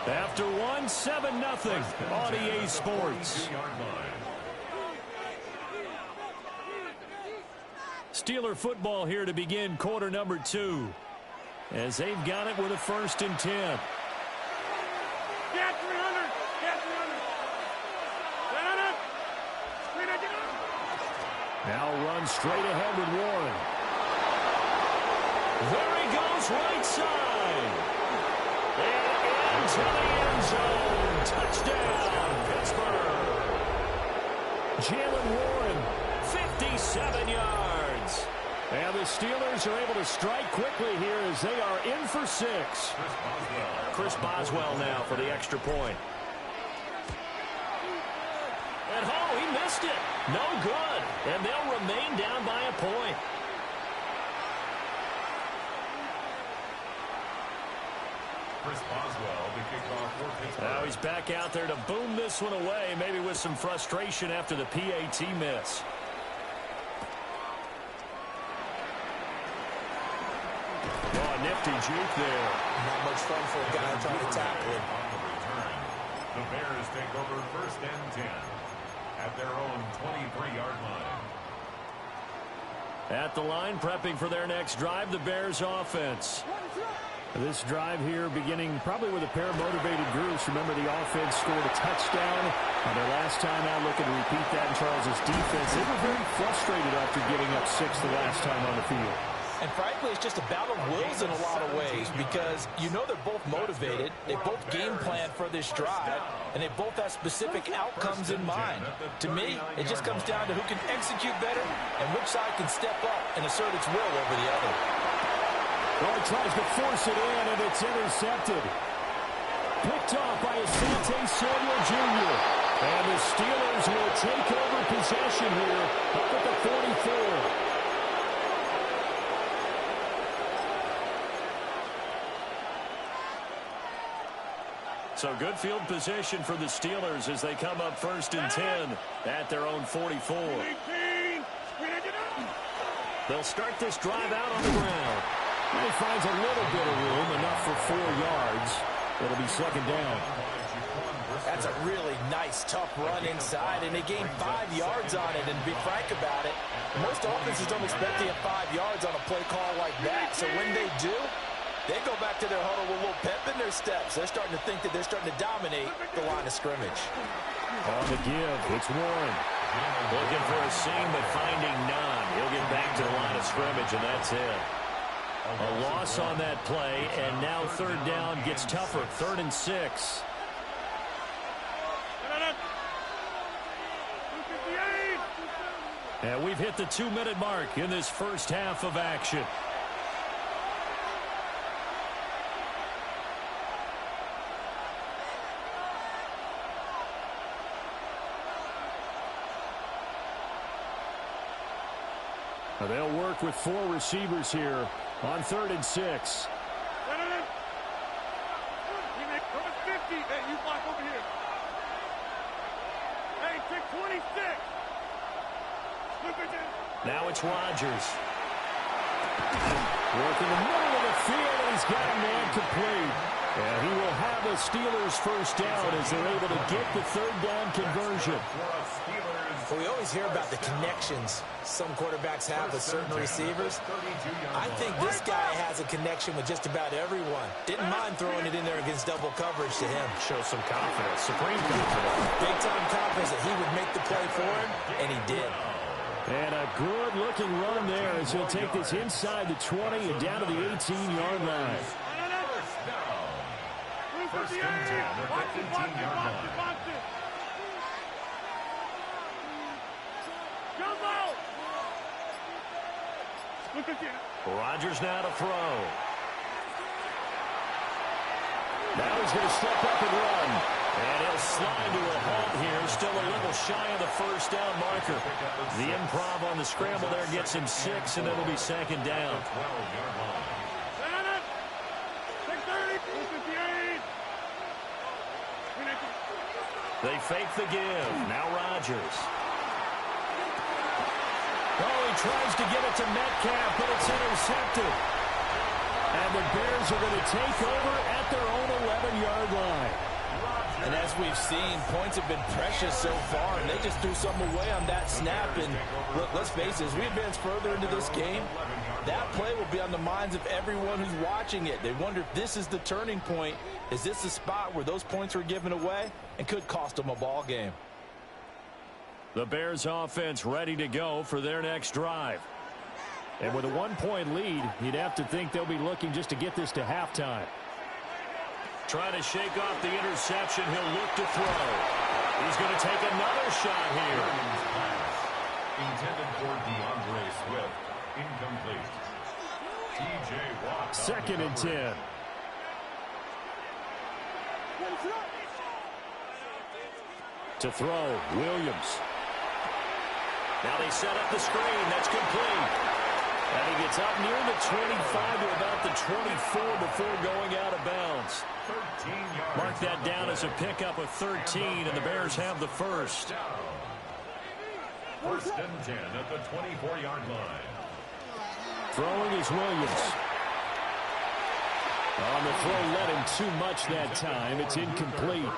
After 7-0 on EA Sports. Steeler football here to begin quarter number 2. As they've got it with a 1st and 10. Get 300. Get 300. Now run straight ahead with Warren. There he goes, right side. And into the end zone. Touchdown, Pittsburgh. Jalen Warren, 57 yards. And the Steelers are able to strike quickly here as they are in for 6. Chris Boswell now for the extra point. And he missed it. No good. And they'll remain down by a point. Chris Boswell, the kickoff for Pittsburgh. Now he's back out there to boom this one away, maybe with some frustration after the PAT miss. Oh, a nifty juke there. Not much fun for a guy trying to tackle him. On the return, the Bears take over 1st and 10 at their own 23-yard line. At the line, prepping for their next drive, the Bears offense. This drive here beginning probably with a pair of motivated groups. Remember, the offense scored a touchdown on their last time out, looking to repeat that in Charles's defense. They were very frustrated after giving up 6 the last time on the field. And frankly, it's just a battle of wills in a lot of ways because you know they're both motivated. They both game plan for this drive, and they both have specific outcomes in mind. To me, it just comes down to who can execute better and which side can step up and assert its will over the other. Well, he tries to force it in, and it's intercepted. Picked off by Asante Samuel Jr. And the Steelers will take over possession here up at the 44. So good field position for the Steelers as they come up 1st and 10 at their own 44. They'll start this drive out on the ground. And he finds a little bit of room, enough for 4 yards. It'll be 2nd down. That's a really nice, tough run inside, and they gained 5 yards on it. And to be frank about it, most offenses don't expect to get 5 yards on a play call like that. So when they do, they go back to their huddle with a little pep in their steps. They're starting to think that they're starting to dominate the line of scrimmage. On the give, it's Warren. Looking for a seam, but finding none. He'll get back to the line of scrimmage, and that's it. A loss on that play, and now 3rd down gets tougher. 3rd and 6. And we've hit the 2-minute mark in this first half of action. They'll work with 4 receivers here on 3rd and 6. Hey, you block over here. Hey, take 26. Now it's Rodgers. Working the middle of the field, and he's got a man complete. And he will have the Steelers 1st down as they're able to get the 3rd down conversion. Well, we always hear about the connections some quarterbacks have with certain receivers. I think this guy has a connection with just about everyone. Didn't mind throwing it in there against double coverage to him. Show some confidence, supreme confidence. Big-time confidence that he would make the play for him, and he did. And a good-looking run there as he'll take this inside the 20 and down to the 18-yard line. 1st and 10 at the 15-yard line. Rodgers now to throw. Now he's going to step up and run. And he'll slide to a halt here. Still a little shy of the 1st down marker. The improv on the scramble there gets him 6, and it'll be 2nd down. They fake the give. Now Rodgers. Oh, he tries to get it to Metcalf, but it's intercepted. And the Bears are going to take over at their own 11-yard line. And as we've seen, points have been precious so far, and they just threw some away on that snap. And look, let's face it, as we advance further into this game, that play will be on the minds of everyone who's watching it. They wonder if this is the turning point. Is this the spot where those points were given away and could cost them a ball game? The Bears offense ready to go for their next drive. And with a 1-point lead, you'd have to think they'll be looking just to get this to halftime. Trying to shake off the interception. He'll look to throw. He's going to take another shot here. Intended for DeAndre Swift. Incomplete. T.J. Watt. 2nd and 10. To throw, Williams. Now they set up the screen. That's complete. And he gets up near the 25 to about the 24 before going out of bounds. Mark that down as a pickup of 13, and the Bears have the first. 1st and 10 at the 24-yard line. Throwing is Williams. On the throw, let him too much that time. It's incomplete.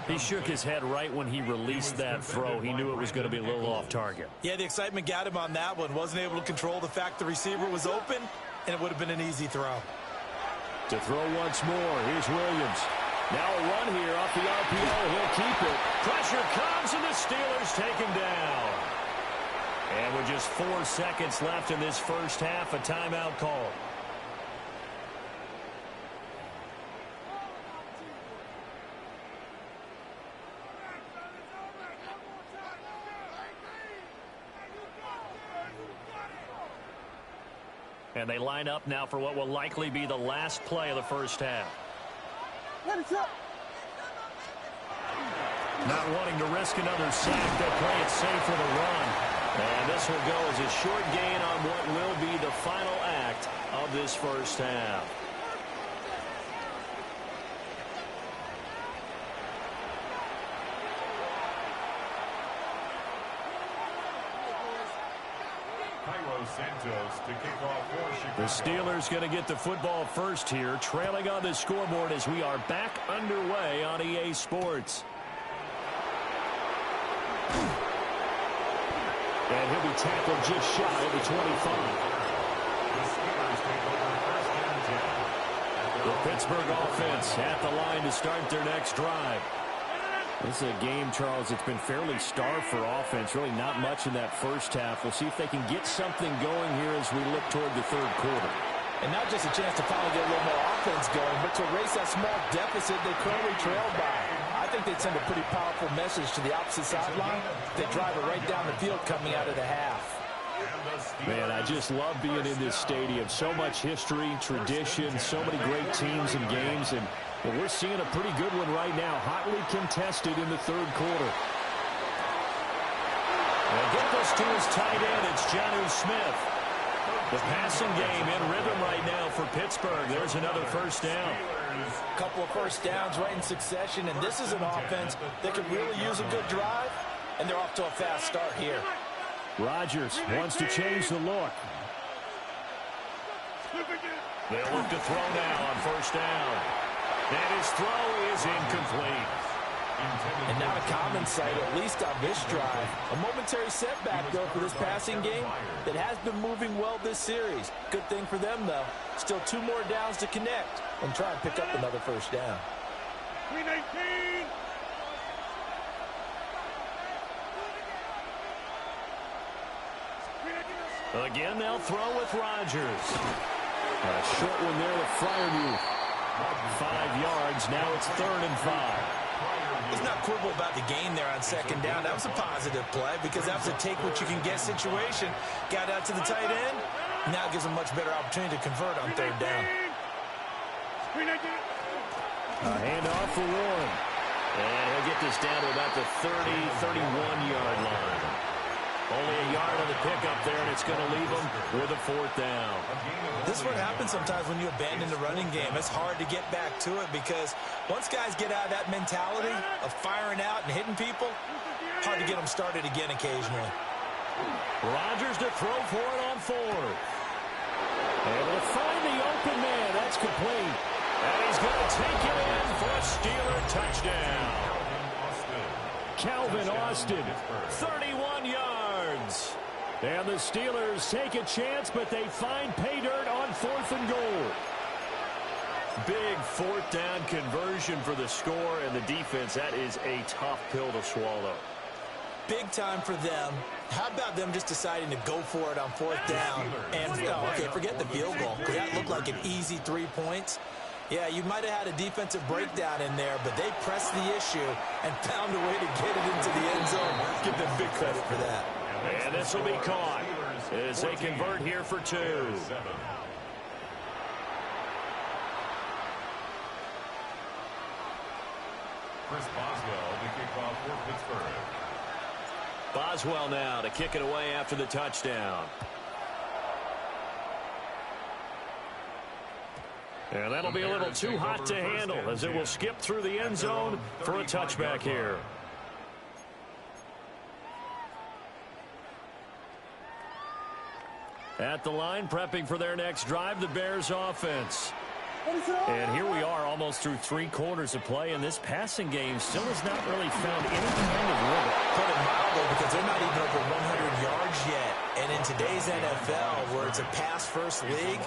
He shook his head right when he released that throw. He knew it was going to be a little off target. Yeah, the excitement got him on that one. Wasn't able to control the fact the receiver was open, and it would have been an easy throw. To throw once more, here's Williams. Now a run here off the RPO. He'll keep it. Pressure comes, and the Steelers take him down. And with just 4 seconds left in this first half, a timeout call. And they line up now for what will likely be the last play of the first half. Not wanting to risk another sack, they'll play it safe with a run. And this will go as a short gain on what will be the final act of this first half. Santos to kick off for Chicago. The Steelers going to get the football first here, trailing on the scoreboard as we are back underway on EA Sports. And he'll be tackled just shy of the 25. The Steelers take over 1st and 10. The Pittsburgh offense at the line to start their next drive. This is a game, Charles, it's been fairly starved for offense. Really not much in that first half. We'll see if they can get something going here as we look toward the third quarter. And not just a chance to finally get a little more offense going, but to erase that small deficit they currently trailed by. I think they'd send a pretty powerful message to the opposite sideline. They drive it right down the field coming out of the half. Man, I just love being in this stadium. So much history, tradition, so many great teams and games, and we're seeing a pretty good one right now, hotly contested in the third quarter. And get this to his tight end, it's Jonnu Smith. The passing game in rhythm right now for Pittsburgh. There's another first down. A couple of first downs right in succession, and this is an offense that could really use a good drive, and they're off to a fast start here. Rodgers wants to change the look. They'll look to throw now on first down. And his throw is incomplete. And not a common sight, at least on this drive. A momentary setback, though, for this passing game that has been moving well this series. Good thing for them, though. Still 2 more downs to connect and try and pick up another first down. 319. Again, they'll throw with Rodgers. A short one there with Freiermuth. 5 yards. Now it's 3rd and 5. He's not quibble about the gain there on second down. That was a positive play because that was a take-what-you-can-get situation. Got out to the tight end. Now it gives him a much better opportunity to convert on 3rd down. A handoff for Warren. And he'll get this down to about the 30, 31-yard line. Only a yard on the pickup there, and it's going to leave them with a 4th down. This is what happens sometimes when you abandon the running game. It's hard to get back to it because once guys get out of that mentality of firing out and hitting people, hard to get them started again occasionally. Rodgers to throw for it on fourth. Able to find the open man. That's complete. And he's going to take it in for a Steeler touchdown. Calvin Austin, 31 yards. And the Steelers take a chance, but they find pay dirt on 4th and goal. Big 4th down conversion for the score, and the defense, that is a tough pill to swallow. Big time for them. How about them just deciding to go for it on 4th down? And, okay, forget the field goal, because that looked like an easy 3 points. Yeah, you might have had a defensive breakdown in there, but they pressed the issue and found a way to get it into the end zone. Give them big credit for that. And this will be caught as they convert here for 2. Chris Boswell to kick off for Pittsburgh. Boswell now to kick it away after the touchdown. And that'll be a little too hot to handle as it will skip through the end zone for a touchback here. At the line, prepping for their next drive, the Bears offense. And here we are almost through 3 quarters of play, and this passing game still has not really found any kind of rhythm. Put it mildly, because they're not even over 100 yards yet. And in today's NFL, where it's a pass-first league,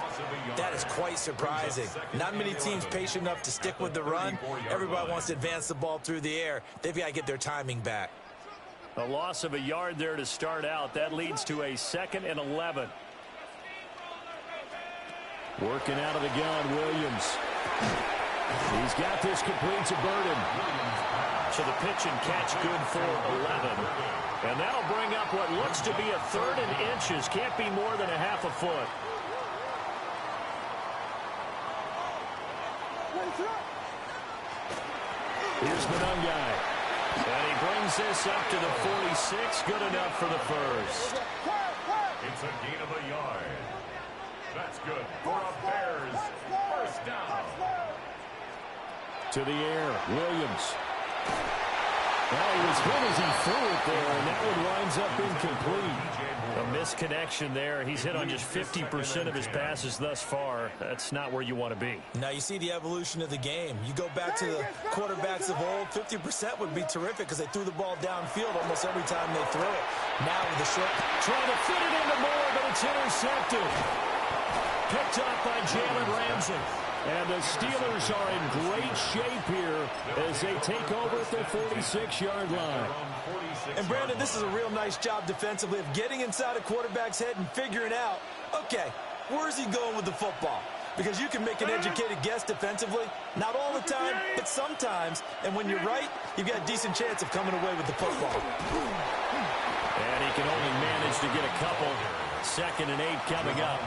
that is quite surprising. Not many teams patient enough to stick with the run. Everybody wants to advance the ball through the air. They've got to get their timing back. A loss of a yard there to start out. That leads to a 2nd and 11. Working out of the gun, Williams. He's got this complete to Burden. So the pitch and catch good for 11. And that'll bring up what looks to be a 3rd and inches. Can't be more than a half a foot. Here's Monungai. And he brings this up to the 46. Good enough for the first. It's a gain of a yard. That's good for a Bears first down. To the air, Williams. Well, he was hit as he threw it there, and that one winds up incomplete. A misconnection there. He's hit on just 50% of his passes thus far. That's not where you want to be. Now you see the evolution of the game. You go back to the quarterbacks of old, 50% would be terrific because they threw the ball downfield almost every time they threw it. Now with the short, trying to fit it into Moore, but it's intercepted. Picked up by Jalen Ramsey. And the Steelers are in great shape here as they take over at their 46-yard line. And, Brandon, this is a real nice job defensively of getting inside a quarterback's head and figuring out, okay, where's he going with the football? Because you can make an educated guess defensively. Not all the time, but sometimes. And when you're right, you've got a decent chance of coming away with the football. And he can only manage to get a couple. 2nd and 8 coming up.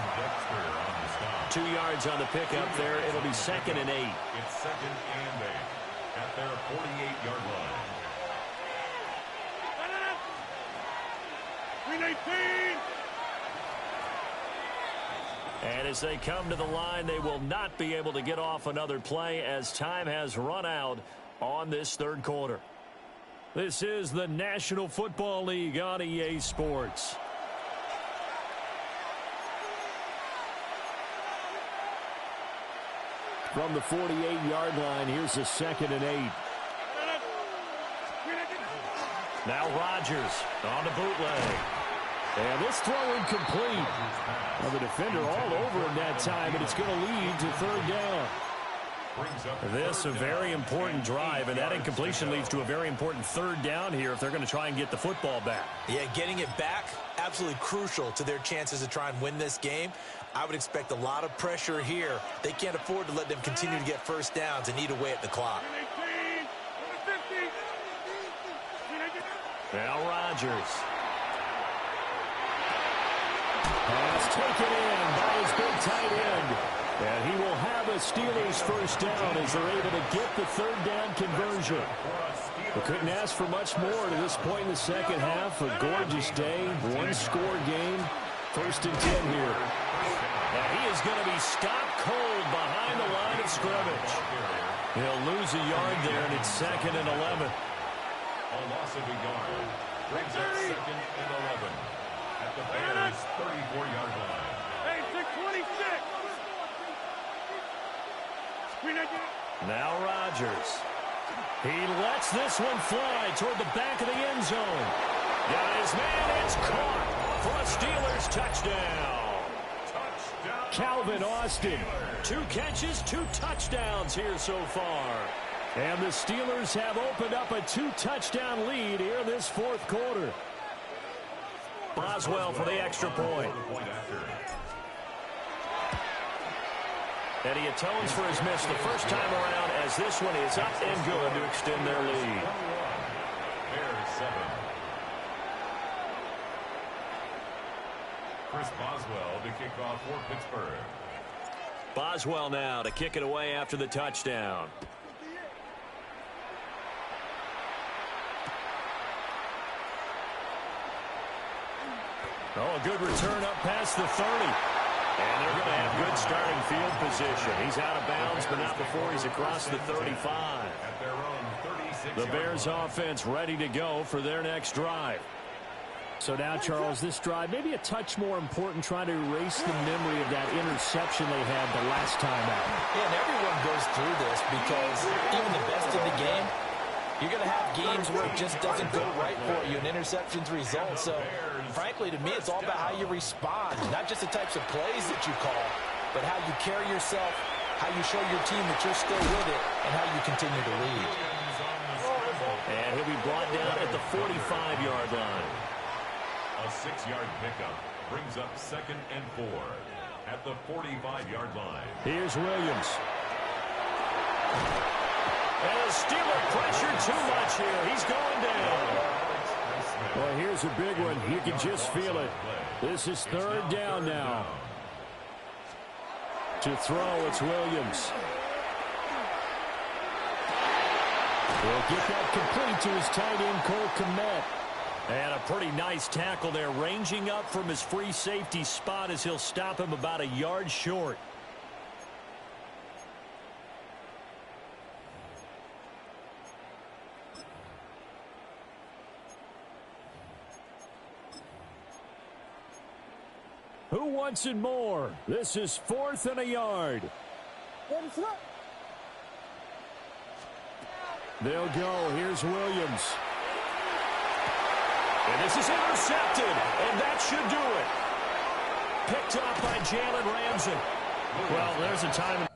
2 yards on the pickup there. It'll be 2nd and 8. It's 2nd and 8 at their 48-yard line. 319. And as they come to the line, they will not be able to get off another play as time has run out on this 3rd quarter. This is the National Football League on EA Sports. From the 48-yard line, here's a 2nd and 8. Now Rodgers on the bootleg. And this throw incomplete. Well, the defender all over him that time, and it's going to lead to 3rd down. This a very important drive, and that incompletion leads to a very important 3rd down here if they're going to try and get the football back. Yeah, getting it back, absolutely crucial to their chances to try and win this game. I would expect a lot of pressure here. They can't afford to let them continue to get first downs and eat away at the clock. Now Rodgers. Pass taken in by his big tight end. And he will have a Steelers first down as they're able to get the 3rd down conversion. We couldn't ask for much more to this point in the second half. A gorgeous day, 1-score game. 1st and 10 here. And he is going to be stopped cold behind the line of scrimmage. He'll lose a yard there, and it's 2nd and 11. A loss of a yard brings up 2nd and 11. at the Bears' 34-yard line. Hey, 626. Screen it. Now Rodgers. He lets this one fly toward the back of the end zone. Got his man. It's caught for a Steelers touchdown. Touchdown. Calvin Austin. 2 catches, 2 touchdowns here so far. And the Steelers have opened up a 2-touchdown lead here this fourth quarter. Boswell for the extra point. And he atones for his miss the first time around as this one is up and good to extend their lead. Bears 7. Chris Boswell to kick off for Pittsburgh. Boswell now to kick it away after the touchdown. Oh, a good return up past the 30. And they're going to have good starting field position. He's out of bounds, but not before he's across the 35. At their own 36. The Bears offense ready to go for their next drive. So now, Charles, this drive maybe a touch more important, trying to erase the memory of that interception they had the last time out. Yeah, and everyone goes through this because even the best in the game, you're going to have games where it just doesn't go right for you, and interceptions result. So, frankly, to me, it's all about how you respond, not just the types of plays that you call, but how you carry yourself, how you show your team that you're still with it, and how you continue to lead. And he'll be brought down at the 45-yard line. A 6-yard pickup brings up 2nd and 4 at the 45-yard line. Here's Williams. And the Steeler pressure too much here. He's going down. Well, here's a big one. You can just feel it. This is 3rd down now. To throw, it's Williams. He'll get that complete to his tight end, Cole Kmet. And a pretty nice tackle there, ranging up from his free safety spot as he'll stop him about a yard short. Who wants it more? This is 4th and a yard. They'll go. Here's Williams. And this is intercepted, and that should do it. Picked up by Jalen Ramsey. Well, there's a time.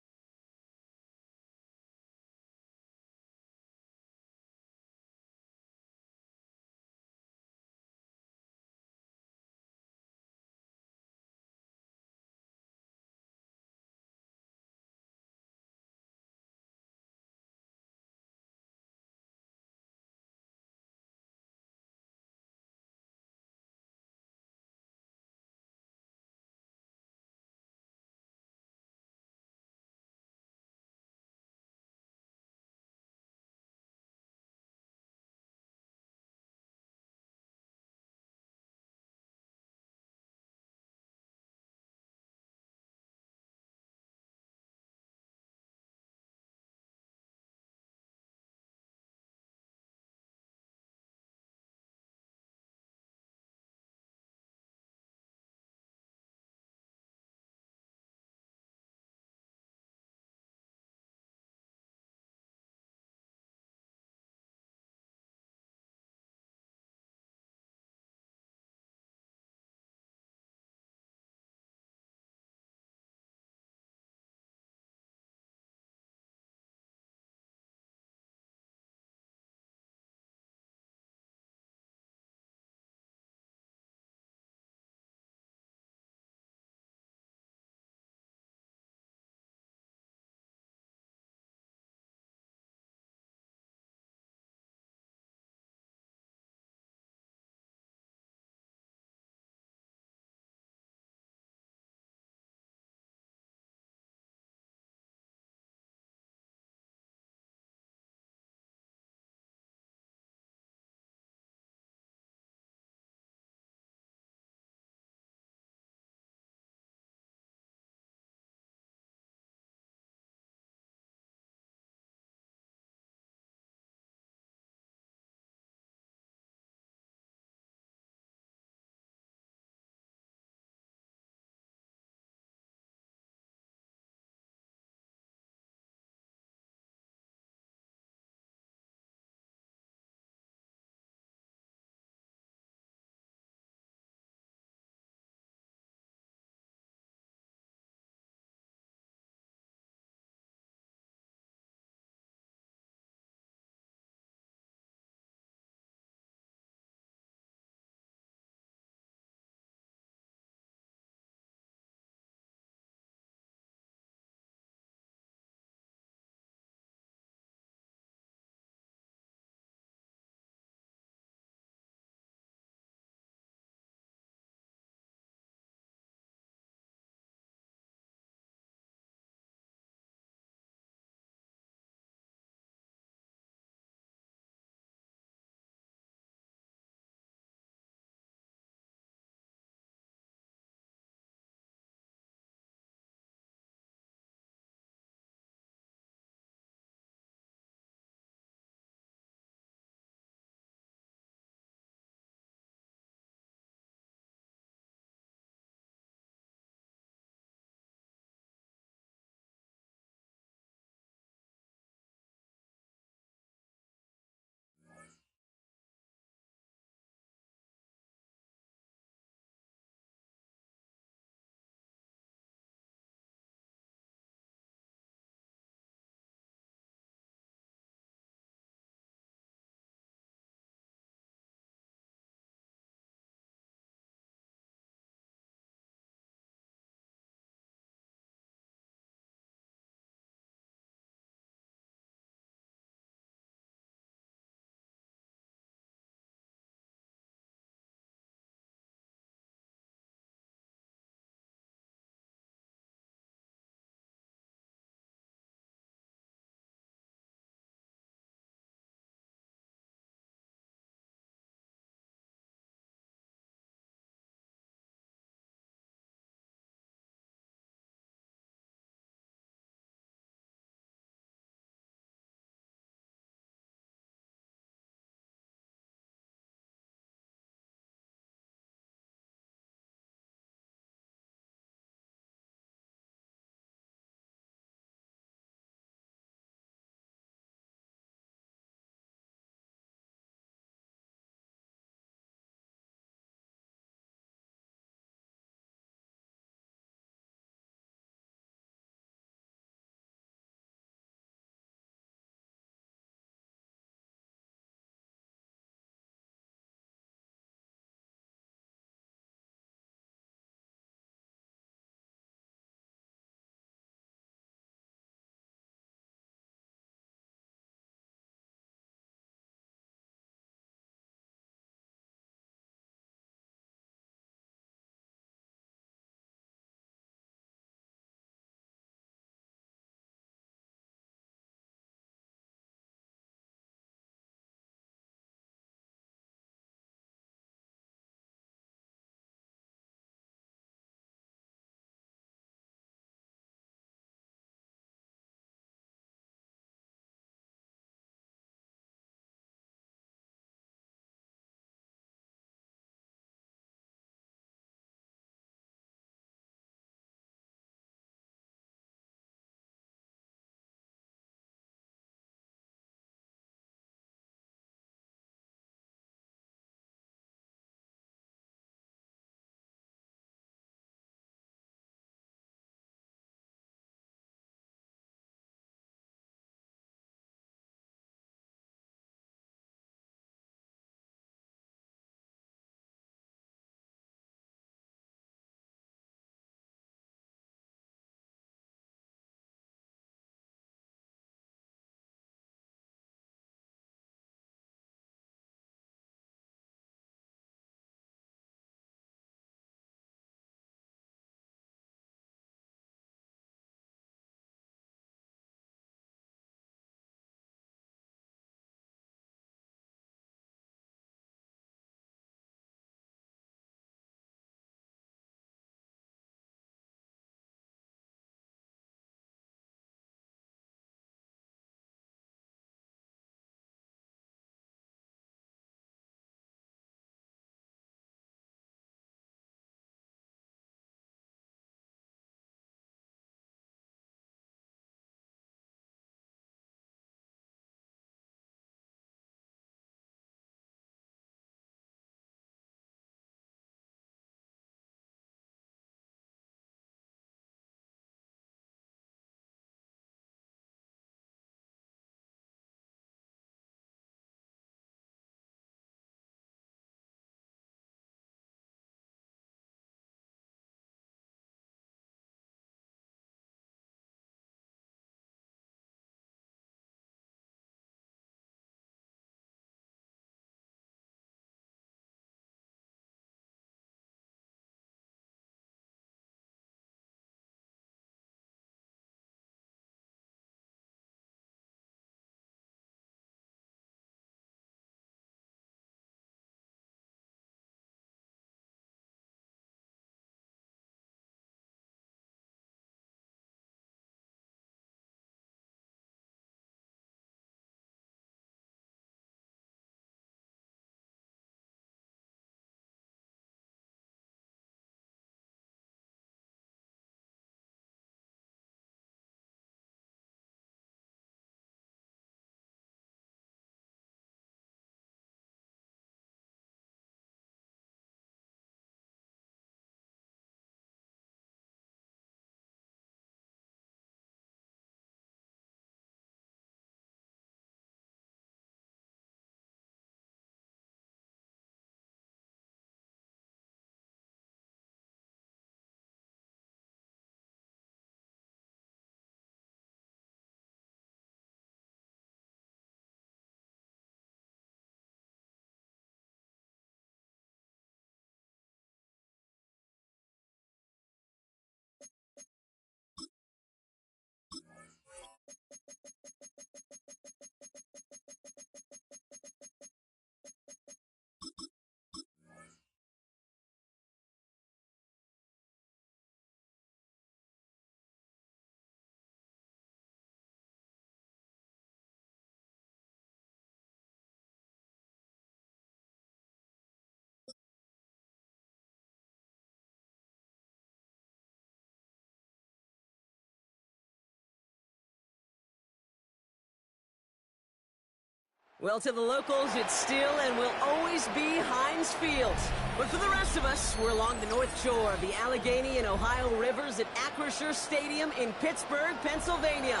Well, to the locals, it's still and will always be Heinz Field. But for the rest of us, we're along the North Shore of the Allegheny and Ohio Rivers at Acrisure Stadium in Pittsburgh, Pennsylvania.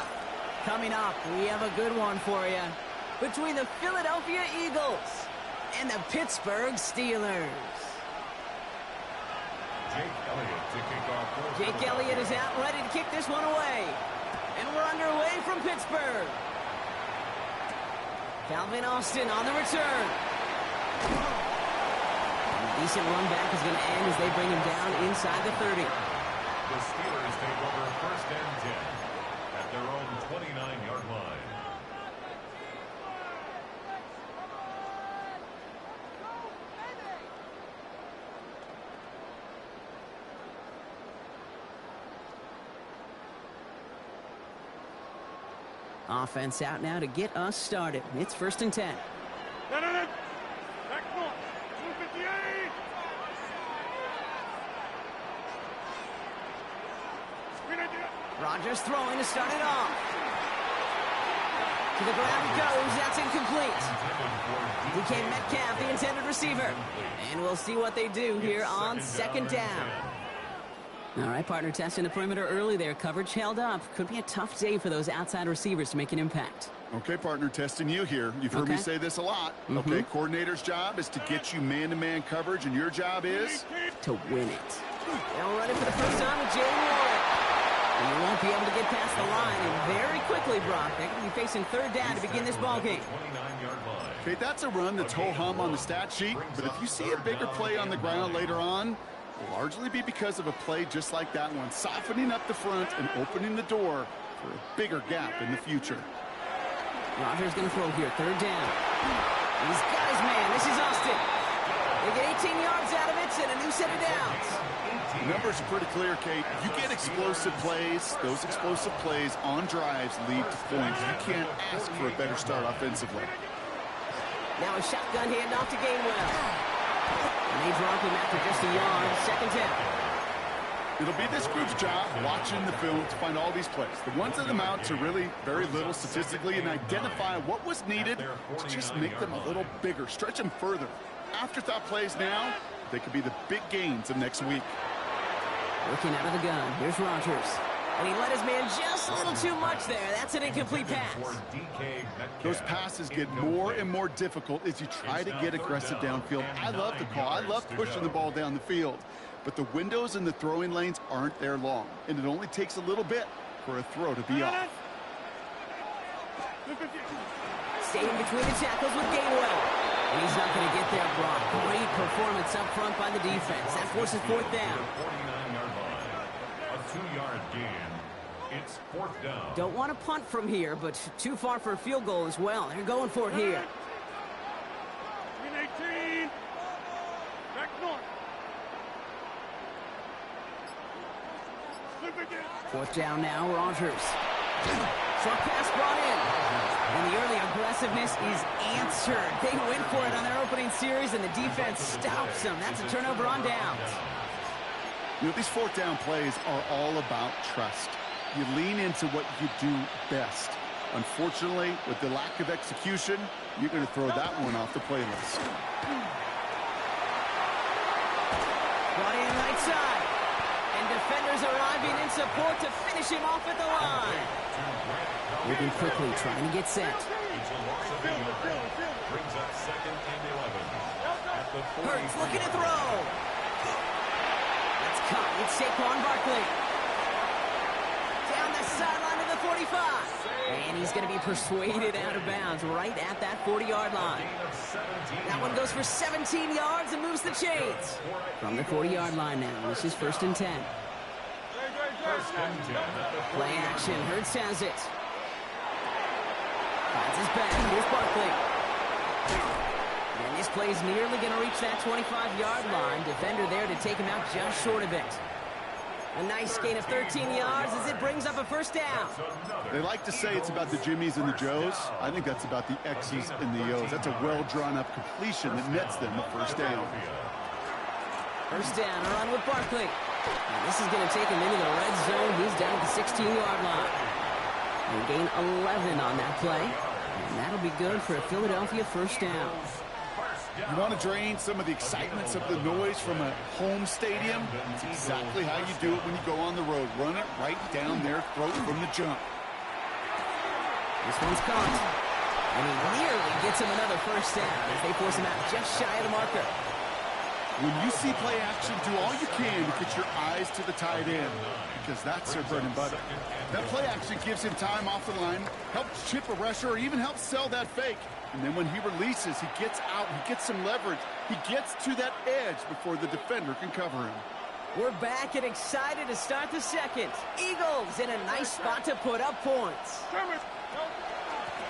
Coming up, we have a good one for you. Between the Philadelphia Eagles and the Pittsburgh Steelers. Jake Elliott to kick off. Jake Elliott is out ready to kick this one away. And we're underway from Pittsburgh. Calvin Austin on the return. A decent run back is going to end as they bring him down inside the 30. The Steelers take over 1st and 10 at their own 29-yard line. Offense out now to get us started. It's 1st and 10. Back north. 258. Rodgers throwing to start it off. To the ground it goes. That's incomplete. DK Metcalf, the intended receiver. And we'll see what they do here on 2nd down. All right, partner, testing the perimeter early there. Coverage held up. Could be a tough day for those outside receivers to make an impact. Okay, partner, testing you here. You've heard me say this a lot. Okay, coordinator's job is to get you man-to-man coverage, and your job is to win it. They'll run it for the first time with Jalen Warren. And you won't be able to get past the line. And very quickly, Brock, they're going to be facing 3rd down to begin this ball game. Okay, that's a run that's ho-hum on the stat sheet, but if you see a bigger play on the ground later on, it'll largely be because of a play just like that one, softening up the front and opening the door for a bigger gap in the future. Rodgers going to throw here, 3rd down. He's got his man. This is Austin. They get 18 yards out of it and a new set of downs. The numbers are pretty clear, Kate. You get explosive plays. Those explosive plays on drives lead to points. You can't ask for a better start offensively. Now a shotgun handoff to Gainwell. And they drop him after just a yard. 2nd down. It'll be this group's job watching the film to find all these plays. The ones that amount to really very little statistically and identify what was needed to just make them a little bigger, stretch them further. Afterthought plays now, they could be the big gains of next week. Looking out of the gun, here's Rodgers. And he let his man just a little too much there. That's an incomplete pass. Those passes get more and more difficult as you try to get aggressive downfield. I love the call. I love pushing the ball down the field. But the windows in the throwing lanes aren't there long. And it only takes a little bit for a throw to be off. Staying between the tackles with Gainwell. And he's not going to get there, Brock. Great performance up front by the defense. That forces 4th down. 49-yard line. A 2-yard gain. It's 4th down. Don't want to punt from here, but too far for a field goal as well. They're going for it here. 18. Back north. 4th down now, Rodgers. Short pass brought in. And the early aggressiveness is answered. They went for it on their opening series, and the defense stops them. That's a turnover on downs. You know, these 4th down plays are all about trust. You lean into what you do best. Unfortunately, with the lack of execution, you're going to throw that one off the playlist. Brought in right side. And defenders arriving in support to finish him off at the line. Moving quickly, trying to get set. Brings up 2nd and 11. At the 40. Hurts looking to throw. That's caught. It's Saquon Barkley. Down the sideline to the 45. And he's going to be persuaded out of bounds right at that 40-yard line. That one goes for 17 yards and moves the chains. From the 40-yard line now, this is 1st and 10. 1st and 10 at the 40. Play action. Hurts has it. Finds his back. Here's Barkley. And this play is nearly going to reach that 25-yard line. Defender there to take him out just short of it. A nice gain of 13 yards as it brings up a 1st down. They like to say it's about the Jimmies and the Joes. I think that's about the X's and the O's. That's a well-drawn-up completion that nets them a 1st down. 1st down, a run with Barkley. And this is going to take him into the red zone. He's down at the 16-yard line. And gain 11 on that play. And And that'll be good for a Philadelphia first down. You want to drain some of the excitement, some of the noise from a home stadium? It's exactly how you do it when you go on the road. Run it right down their throat from the jump. This one's caught. And he nearly gets him another first down as they force him out just shy of the marker. When you see play action, do all you can to get your eyes to the tight end, because that's their bread and butter. That play action gives him time off the line, helps chip a rusher, or even helps sell that fake. And then when he releases, he gets out, he gets some leverage. He gets to that edge before the defender can cover him. We're back and excited to start the second. Eagles in a nice spot to put up points.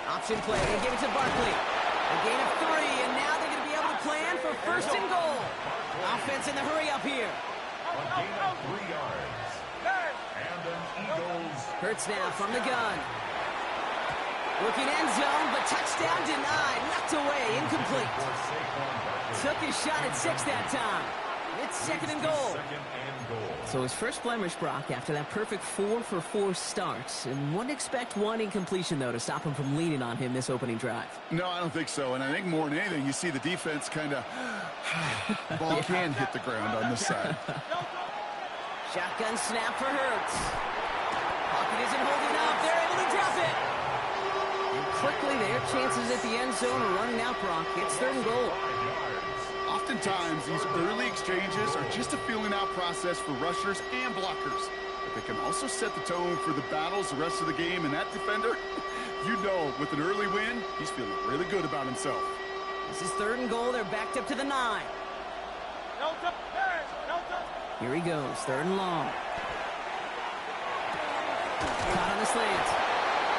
Option play, they give it to Barkley. A gain of 3, and now they're going to be able to plan for first and goal. Offense in the hurry up here. A gain of 3 yards. And an Eagles. Hurts now from the gun. Looking end zone, but touchdown denied. Knocked away, incomplete. Took his shot at 6 that time. It's second and goal. So his first blemish, Brock, after that perfect 4-for-4 start. And wouldn't expect one incompletion, though, to stop him from leaning on him this opening drive. No, I don't think so. And I think more than anything, you see the defense kind of ball can hit the ground on this side. Shotgun snap for Hurts. Pocket isn't holding up. They're able to drop it. And quickly, their chances at the end zone are running out, Brock. It's third and goal. Oftentimes, these early exchanges are just a feeling-out process for rushers and blockers. But they can also set the tone for the battles the rest of the game. And that defender, you know, with an early win, he's feeling really good about himself. This is third and goal. They're backed up to the 9. Here he goes, third and long. Caught on the slant.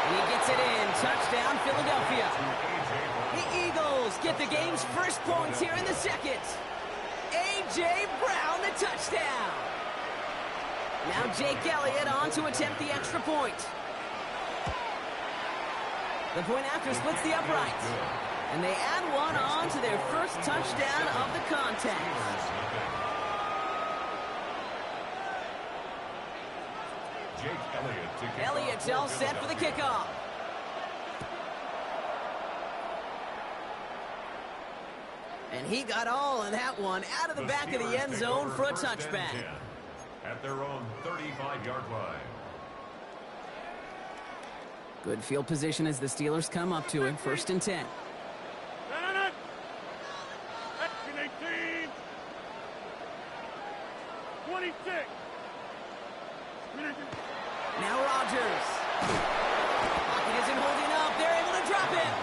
And he gets it in. Touchdown, Philadelphia. The Eagles get the game's first points here in the second. A.J. Brown, the touchdown. Now Jake Elliott on to attempt the extra point. The point after splits the upright. And they add one on to their first touchdown of the contest. Elliott's all set for the kickoff. And he got all of that one out of the back of the end zone for a touchback. At their own 35-yard line. Good field position as the Steelers come up to it. First and 10. 26. Now Rodgers. Pocket isn't holding up. They're able to drop it.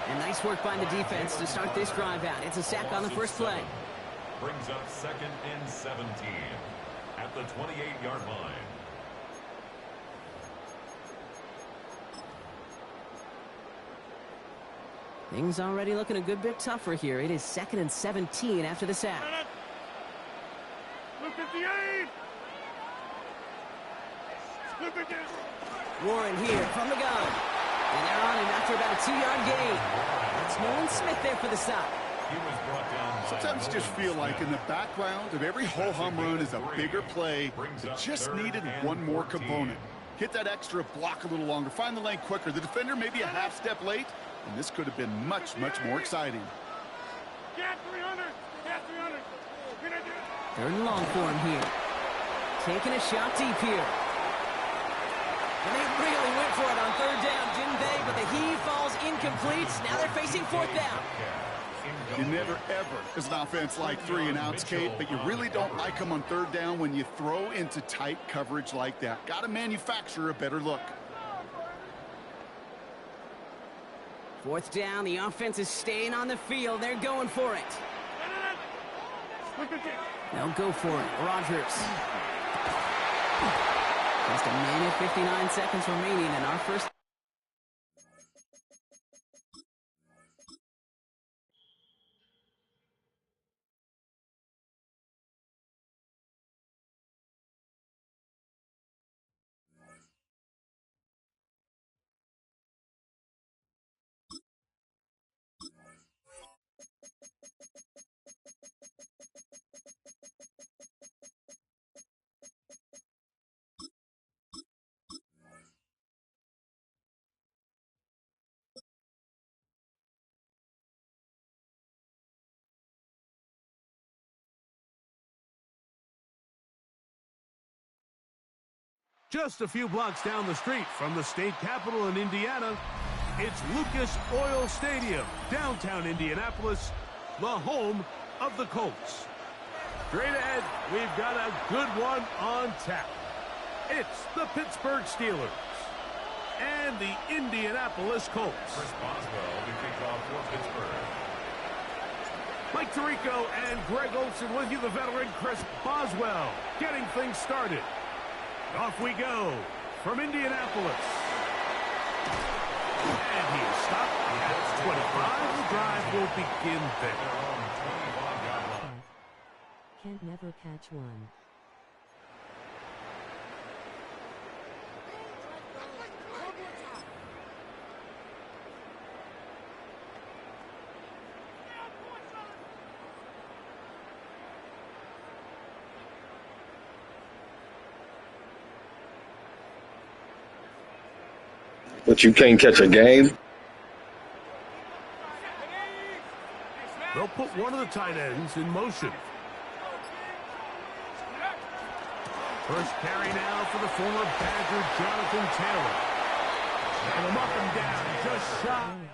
And nice work by the defense to start this drive out. It's a sack on the first play. Brings up second and 17 at the 28-yard line. Things already looking a good bit tougher here. It is second and 17 after the sack. 58. Warren here from the gun. And they're on him after about a 2-yard gain. It's Nolan Smith there for the stop. He was brought down. Sometimes you just feel like in the background of every ho-hum run is a bigger play that just needed one more component. Hit that extra block a little longer. Find the lane quicker. The defender may be a half step late, and this could have been much, much more exciting. Third and long for him here. Taking a shot deep here. And they really went for it on third down, didn't they? But the heave falls incomplete. Now they're facing fourth down. You never, ever, as an offense, like 3-and-outs, Kate, but you really don't like them on third down when you throw into tight coverage like that. Got to manufacture a better look. Fourth down, the offense is staying on the field. They're going for it. They'll go for it. Rodgers. Just a minute, 59 seconds remaining in our first Just a few blocks down the street from the state capitol in Indiana, it's Lucas Oil Stadium, downtown Indianapolis, the home of the Colts. Straight ahead, we've got a good one on tap. It's the Pittsburgh Steelers and the Indianapolis Colts. Chris Boswell to kick off for Pittsburgh. Mike Tirico and Greg Olsen with you, the veteran Chris Boswell, getting things started. Off we go from Indianapolis. And he is stopped at 25. The drive will begin there. Can't never catch one. But you can't catch a game? They'll put one of the tight ends in motion. First carry now for the former Badger, Jonathan Taylor. And him up and down, just shy.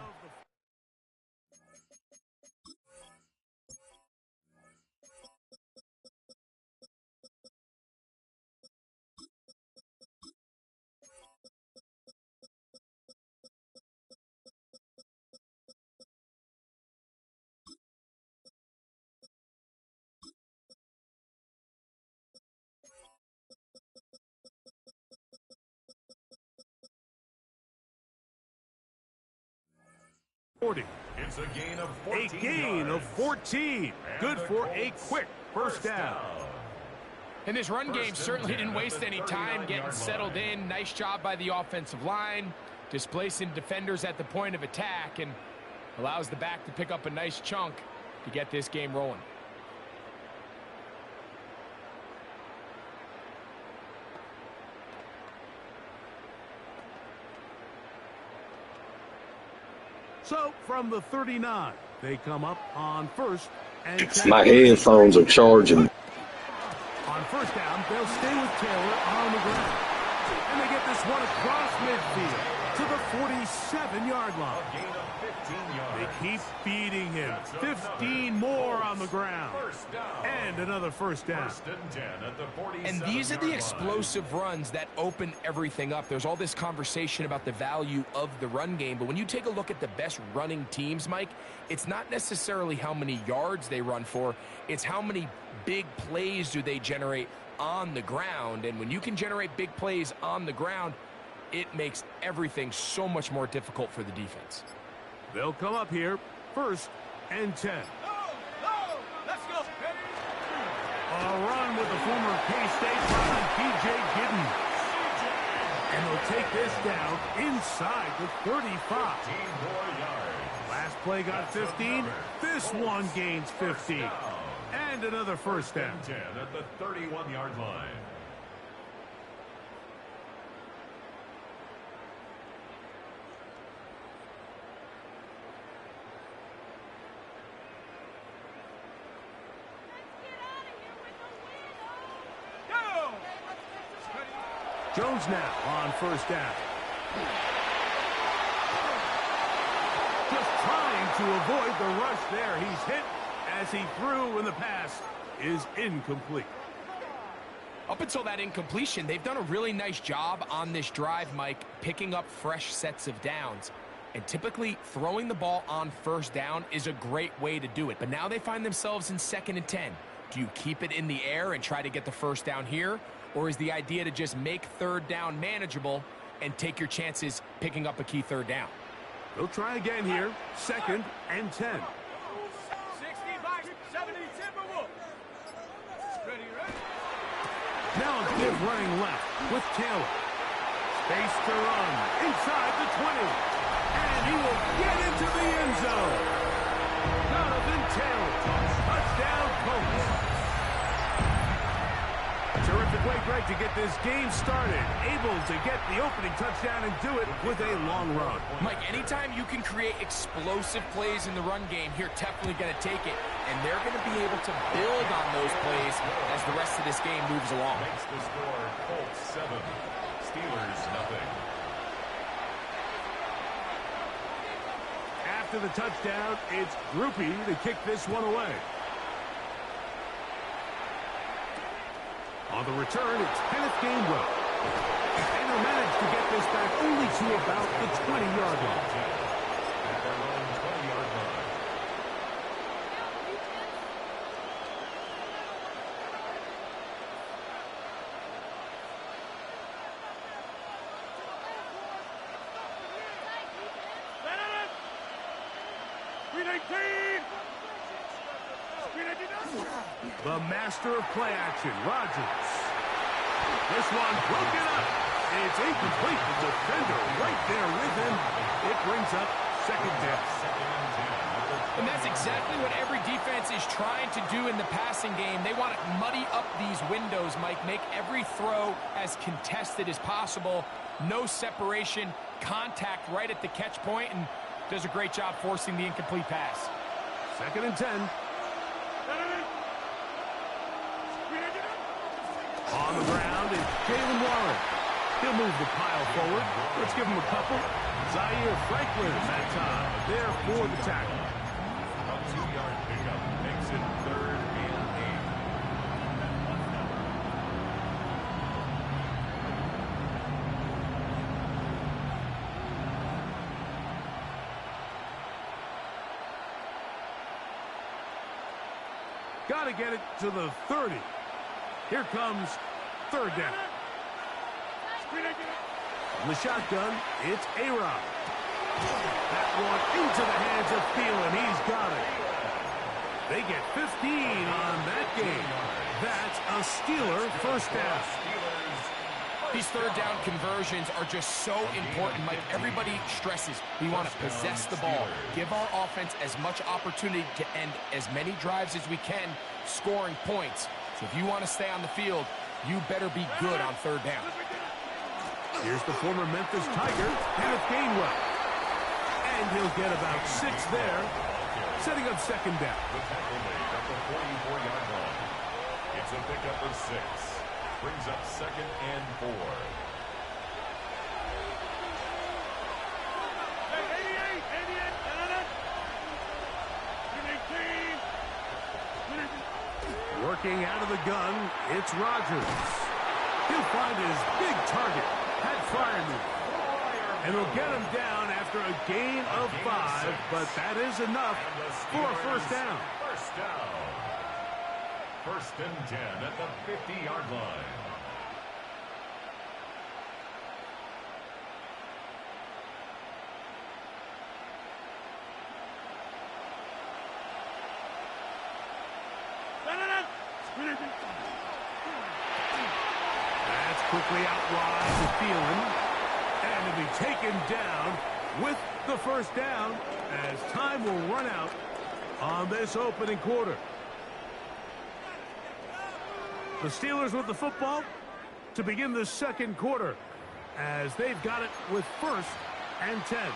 It's a gain of 14 A gain of 14. Good for a quick first down. And this run game certainly didn't waste any time getting settled in. Nice job by the offensive line, displacing defenders at the point of attack, and allows the back to pick up a nice chunk to get this game rolling. So, from the 39, they come up on first and 10. My headphones are charging. On first down, they'll stay with Taylor on the ground. And they get this one across midfield to the 47-yard line. A gain of 15 yards. They keep feeding him. 15 more on the ground. First down. And another first down. First and 10 at the 47-yard And these are the line. explosive runs that open everything up. There's all this conversation about the value of the run game, but when you take a look at the best running teams, Mike, it's not necessarily how many yards they run for, it's how many big plays do they generate on the ground. And when you can generate big plays on the ground, it makes everything so much more difficult for the defense. They'll come up here, first and 10. Let's go. A run with the former K-State runner, P.J. Giddens. And they'll take this down inside the 35. 15 more yards. Last play got 15. This one gains 15. And another first down. 10 at the 31-yard line. Jones now on first down. Just trying to avoid the rush there. He's hit as he threw, and the pass is incomplete. Up until that incompletion, they've done a really nice job on this drive, Mike, picking up fresh sets of downs. And typically, throwing the ball on first down is a great way to do it. But now they find themselves in 2nd and 10. Do you keep it in the air and try to get the first down here? Or is the idea to just make third down manageable and take your chances picking up a key third down? They'll try again here, 2nd and 10. 65, 70, Timberwolves. Ready, ready? Now a kid running left with Taylor. Space to run inside the 20. And he will get into the end zone. Jonathan Taylor. Touchdown, Colts. Terrific way, Greg, to get this game started. Able to get the opening touchdown and do it with a long run. Mike, anytime you can create explosive plays in the run game, you're definitely going to take it. And they're going to be able to build on those plays as the rest of this game moves along. Makes the score Colts 7, Steelers, nothing. After the touchdown, it's Groupie to kick this one away. On the return, it's Kenneth Gainwell. And they'll manage to get this back only to about the 20-yard line. At their own 20-yard line. The master of play action, Rodgers. This one broken up. It's incomplete. The defender right there with him. It brings up second down. And that's exactly what every defense is trying to do in the passing game. They want to muddy up these windows, Mike, make every throw as contested as possible. No separation, contact right at the catch point, and does a great job forcing the incomplete pass. Second and 10. On the ground is Jalen Warren. He'll move the pile forward. Let's give him a couple. Zaire Franklin that time there for the tackle. A 2-yard pickup makes it 3rd and 8. Got to get it to the 30. Here comes 3rd down. From the shotgun, it's A-Rod. That one into the hands of Thielen. He's got it. They get 15 on that game. That's a Steeler first down. These 3rd down conversions are just so important, Mike. Everybody stresses we want to possess the ball, give our offense as much opportunity to end as many drives as we can, scoring points. So if you want to stay on the field, you better be good on 3rd down. Here's the former Memphis Tiger, Kenneth Gainwell. And he'll get about 6 there, setting up second down. The tackle made at the 44-yard line. It's a pickup of 6. Brings up 2nd and 4. Working out of the gun, it's Rodgers. He'll find his big target, Pat Fryermuth. And he'll get him down after a gain of 5, but that is enough for a first down. First down. 1st and 10 at the 50-yard line. That's quickly out wide to Thielen. And to be taken down with the first down as time will run out on this opening quarter. The Steelers with the football to begin the second quarter as they've got it with 1st and 10.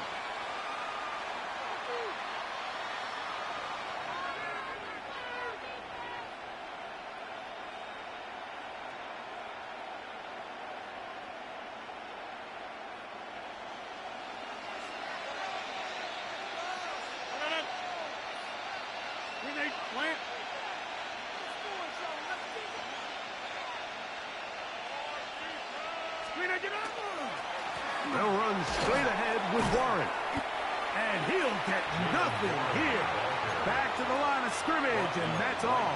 They'll run straight ahead with Warren. And he'll get nothing here. Back to the line of scrimmage, and that's all.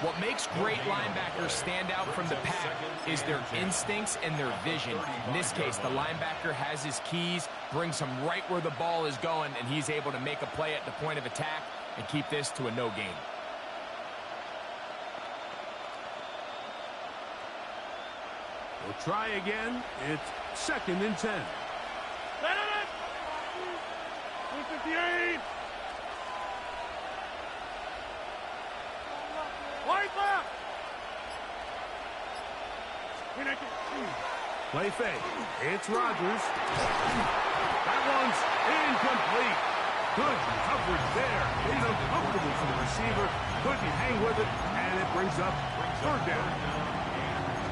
What makes great linebackers stand out from the pack is their instincts and their vision. In this case, the linebacker has his keys, brings him right where the ball is going, and he's able to make a play at the point of attack and keep this to a no gain. We'll try again. It's 2nd and 10. 158. Wide left. Play fake. It's Rodgers. That one's incomplete. Good coverage there. Made it comfortable for the receiver. Couldn't hang with it, and it brings up 3rd down.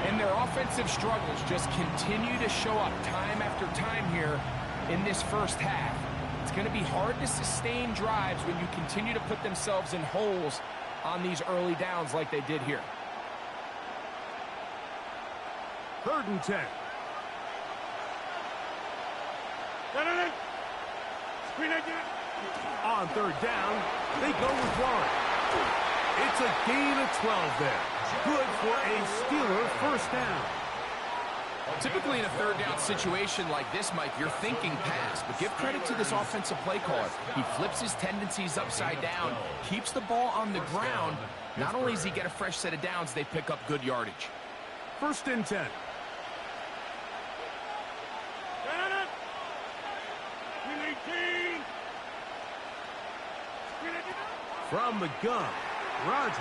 And their offensive struggles just continue to show up time after time here in this first half. It's going to be hard to sustain drives when you continue to put themselves in holes on these early downs like they did here. 3rd and 10. On 3rd down, they go with Warren. It's a gain of 12 there. Good for a Steeler first down. Typically in a 3rd down situation like this, Mike, you're thinking pass, but give credit to this offensive play caller. He flips his tendencies upside down, keeps the ball on the ground. Not only does he get a fresh set of downs, they pick up good yardage. 1st and 10. From the gun, Rodgers.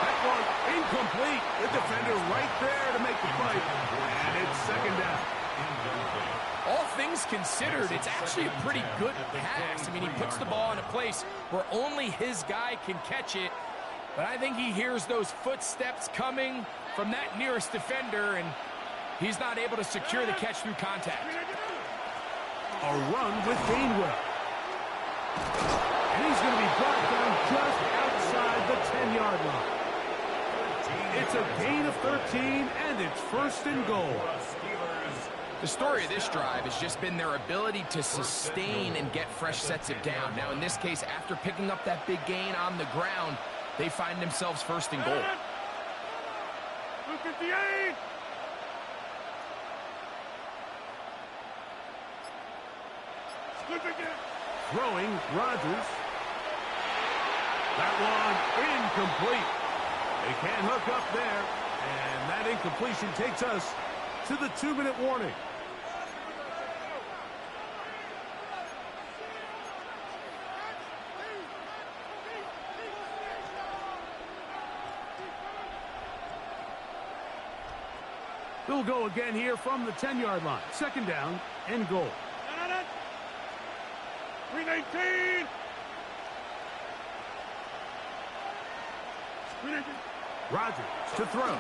That one incomplete. The defender right there to make the fight. And it's 2nd down. All things considered, it's actually a pretty good pass. I mean, he puts the ball in a place where only his guy can catch it. But I think he hears those footsteps coming from that nearest defender, and he's not able to secure the catch through contact. A run with Gainwell. And he's going to be brought down just outside the 10-yard line. It's a gain of 13, and it's 1st and goal. The story of this drive has just been their ability to sustain and get fresh sets of down. Now, in this case, after picking up that big gain on the ground, they find themselves 1st and goal. 58. Throwing, Rodgers. That one incomplete. They can't hook up there. And that incompletion takes us to the 2-minute warning. They'll go again here from the 10-yard line. 2nd down and goal. 319. Rodgers to throw. And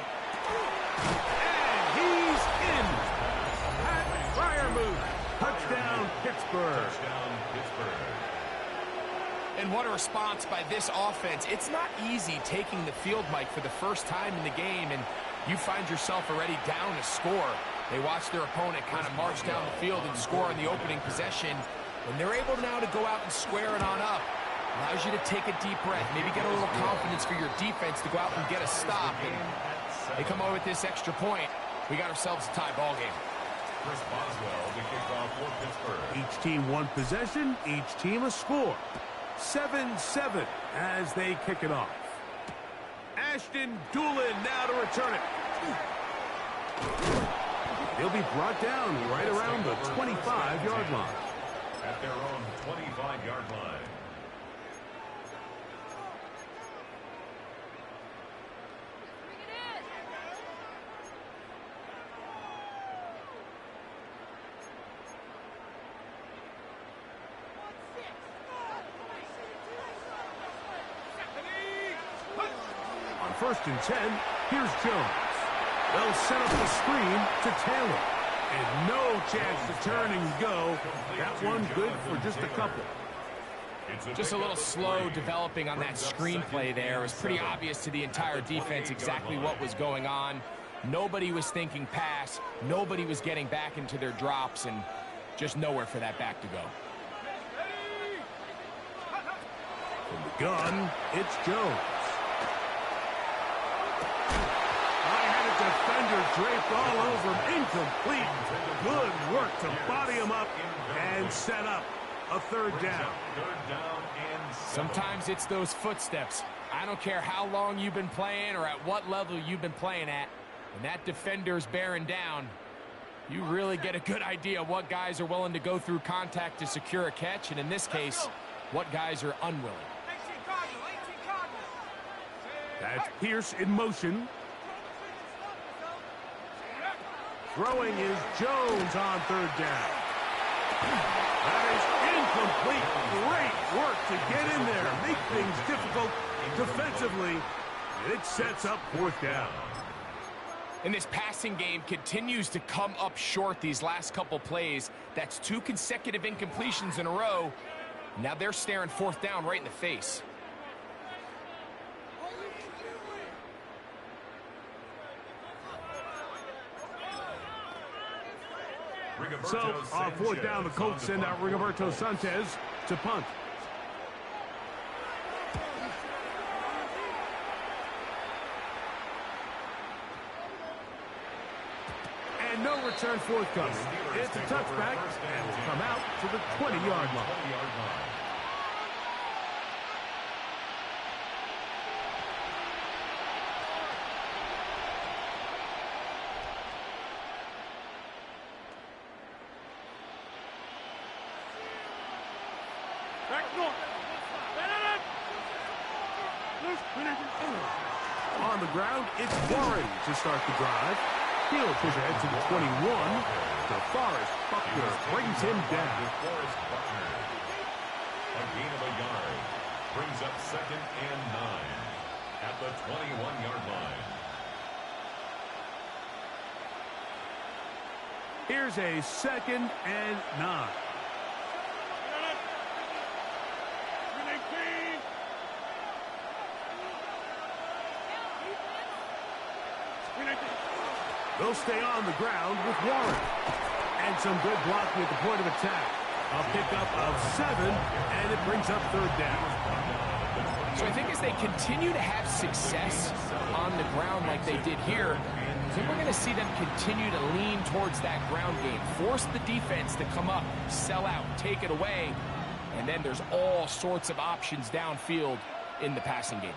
he's in. Pat Fryermuth. Touchdown, Pittsburgh. And what a response by this offense. It's not easy taking the field, Mike, for the first time in the game, and you find yourself already down a score. They watch their opponent kind of march down the field and score in the opening possession. When they're able now to go out and square it on up, allows you to take a deep breath, maybe get a little confidence for your defense to go out and get a stop. And they come over with this extra point. We got ourselves a tie ball game. Chris Boswell to kick off for Pittsburgh. Each team one possession, each team a score. 7-7 as they kick it off. Ashton Doolin now to return it. They'll be brought down right around the 25-yard line. At their own 25-yard line. On 1st and 10, here's Jones. They'll set up the screen to Taylor. And no chance to turn and go. That one good for just a couple. Just a little slow developing on that screenplay there. It was pretty obvious to the entire defense exactly what was going on. Nobody was thinking pass. Nobody was getting back into their drops, and just nowhere for that back to go. From the gun, it's Jones. Defender draped all over him. Incomplete. Good work to body him up and set up a 3rd down. Sometimes it's those footsteps. I don't care how long you've been playing or at what level you've been playing at. When that defender's bearing down, you really get a good idea of what guys are willing to go through contact to secure a catch, and in this case, what guys are unwilling. That's Pierce in motion. Throwing is Jones on 3rd down. That is incomplete. Great work to get in there. Make things difficult defensively It sets up 4th down. And this passing game continues to come up short these last couple plays. That's 2 consecutive incompletions in a row. Now they're staring 4th down right in the face. So, on 4th down, the Colts send out Rigoberto Sanchez to punt. And no return forthcoming. It's a touchback, and will come out to the 20-yard line. On the ground, it's Warren to start the drive. He'll push ahead to the 21. DeForest Buckner brings him down. DeForest Buckner. A gain of a yard. Brings up 2nd and 9 at the 21-yard line. Here's a 2nd and 9. They'll stay on the ground with Warren. And some good blocking at the point of attack. A pickup of 7, and it brings up 3rd down. So I think as they continue to have success on the ground like they did here, I think we're going to see them continue to lean towards that ground game. Force the defense to come up, sell out, take it away, and then there's all sorts of options downfield in the passing game.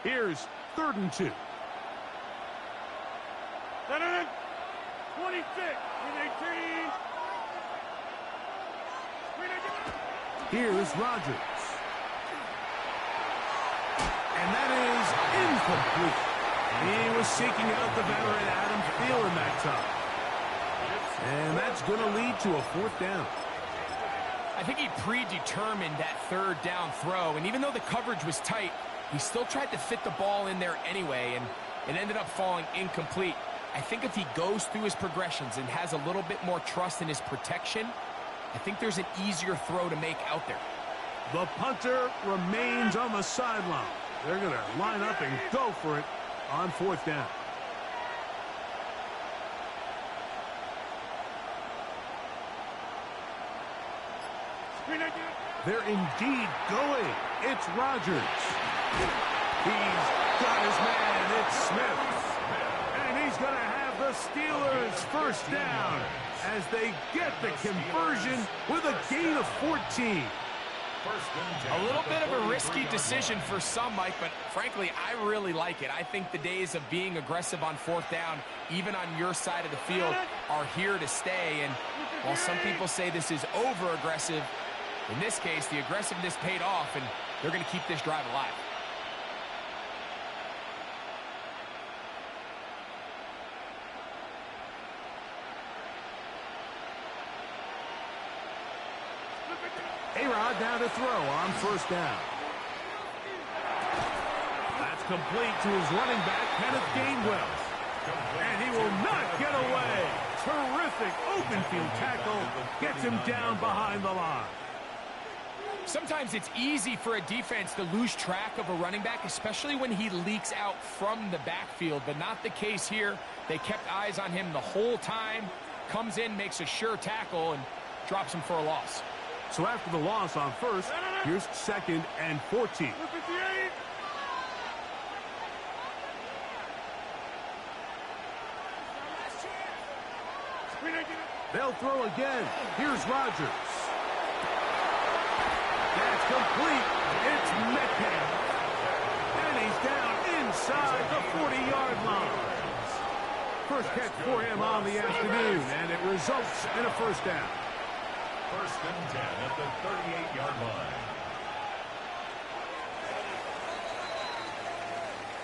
Here's 3rd and 2. 26, 18. Here's Rodgers. And that is incomplete. He was seeking out the veteran Adam Thielen that time. And that's going to lead to a 4th down. I think he predetermined that 3rd down throw, and even though the coverage was tight, he still tried to fit the ball in there anyway, and it ended up falling incomplete. I think if he goes through his progressions and has a little bit more trust in his protection, I think there's an easier throw to make out there. The punter remains on the sideline. They're going to line up and go for it on 4th down. They're indeed going. It's Rodgers. He's got his man. It's Smith. And he's going to have the Steelers 1st down as they get the conversion with a gain of 14. A little bit of a risky decision for some, Mike, but frankly, I really like it. I think the days of being aggressive on 4th down, even on your side of the field, are here to stay. And while some people say this is over-aggressive, in this case, the aggressiveness paid off, and they're going to keep this drive alive. A-Rod down to throw on 1st down. That's complete to his running back, Kenneth Gainwell. And he will not get away. Terrific open field tackle. Gets him down behind the line. Sometimes it's easy for a defense to lose track of a running back, especially when he leaks out from the backfield, but not the case here. They kept eyes on him the whole time. Comes in, makes a sure tackle, and drops him for a loss. So after the loss on 1st, here's 2nd and 14. They'll throw again. Here's Rodgers. That's complete. It's Metcalf. And he's down inside the 40-yard line. First catch for him on the afternoon, and it results in a 1st down. 1st and 10 at the 38-yard line.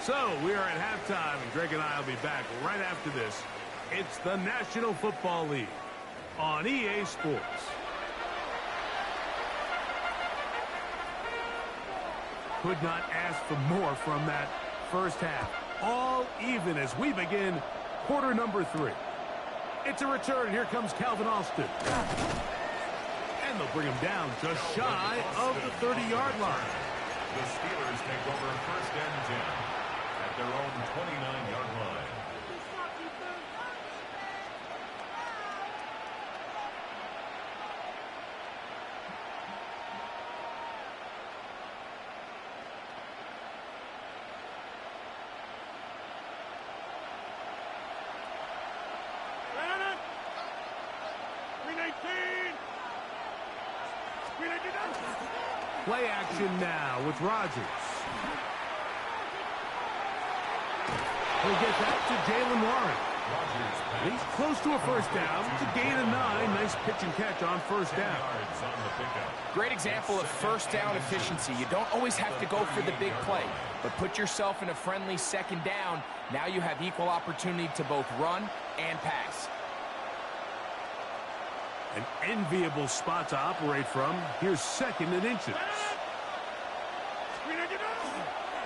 So we are at halftime, and Greg and I will be back right after this It's the National Football League on EA Sports. Could not ask for more from that first half. All even as we begin quarter number 3. It's a return. Here comes Calvin Austin. And they'll bring him down just shy of the 30-yard line. The Steelers take over first and 10 at their own 29-yard line. Play action now with Rodgers. He'll get back to Jalen Warren. He's close to a first down. It's a gain of 9. Nice pitch and catch on first down. Great example of first down efficiency. You don't always have to go for the big play, but put yourself in a friendly second down. Now you have equal opportunity to both run and pass. An enviable spot to operate from. Here's 2nd and inches.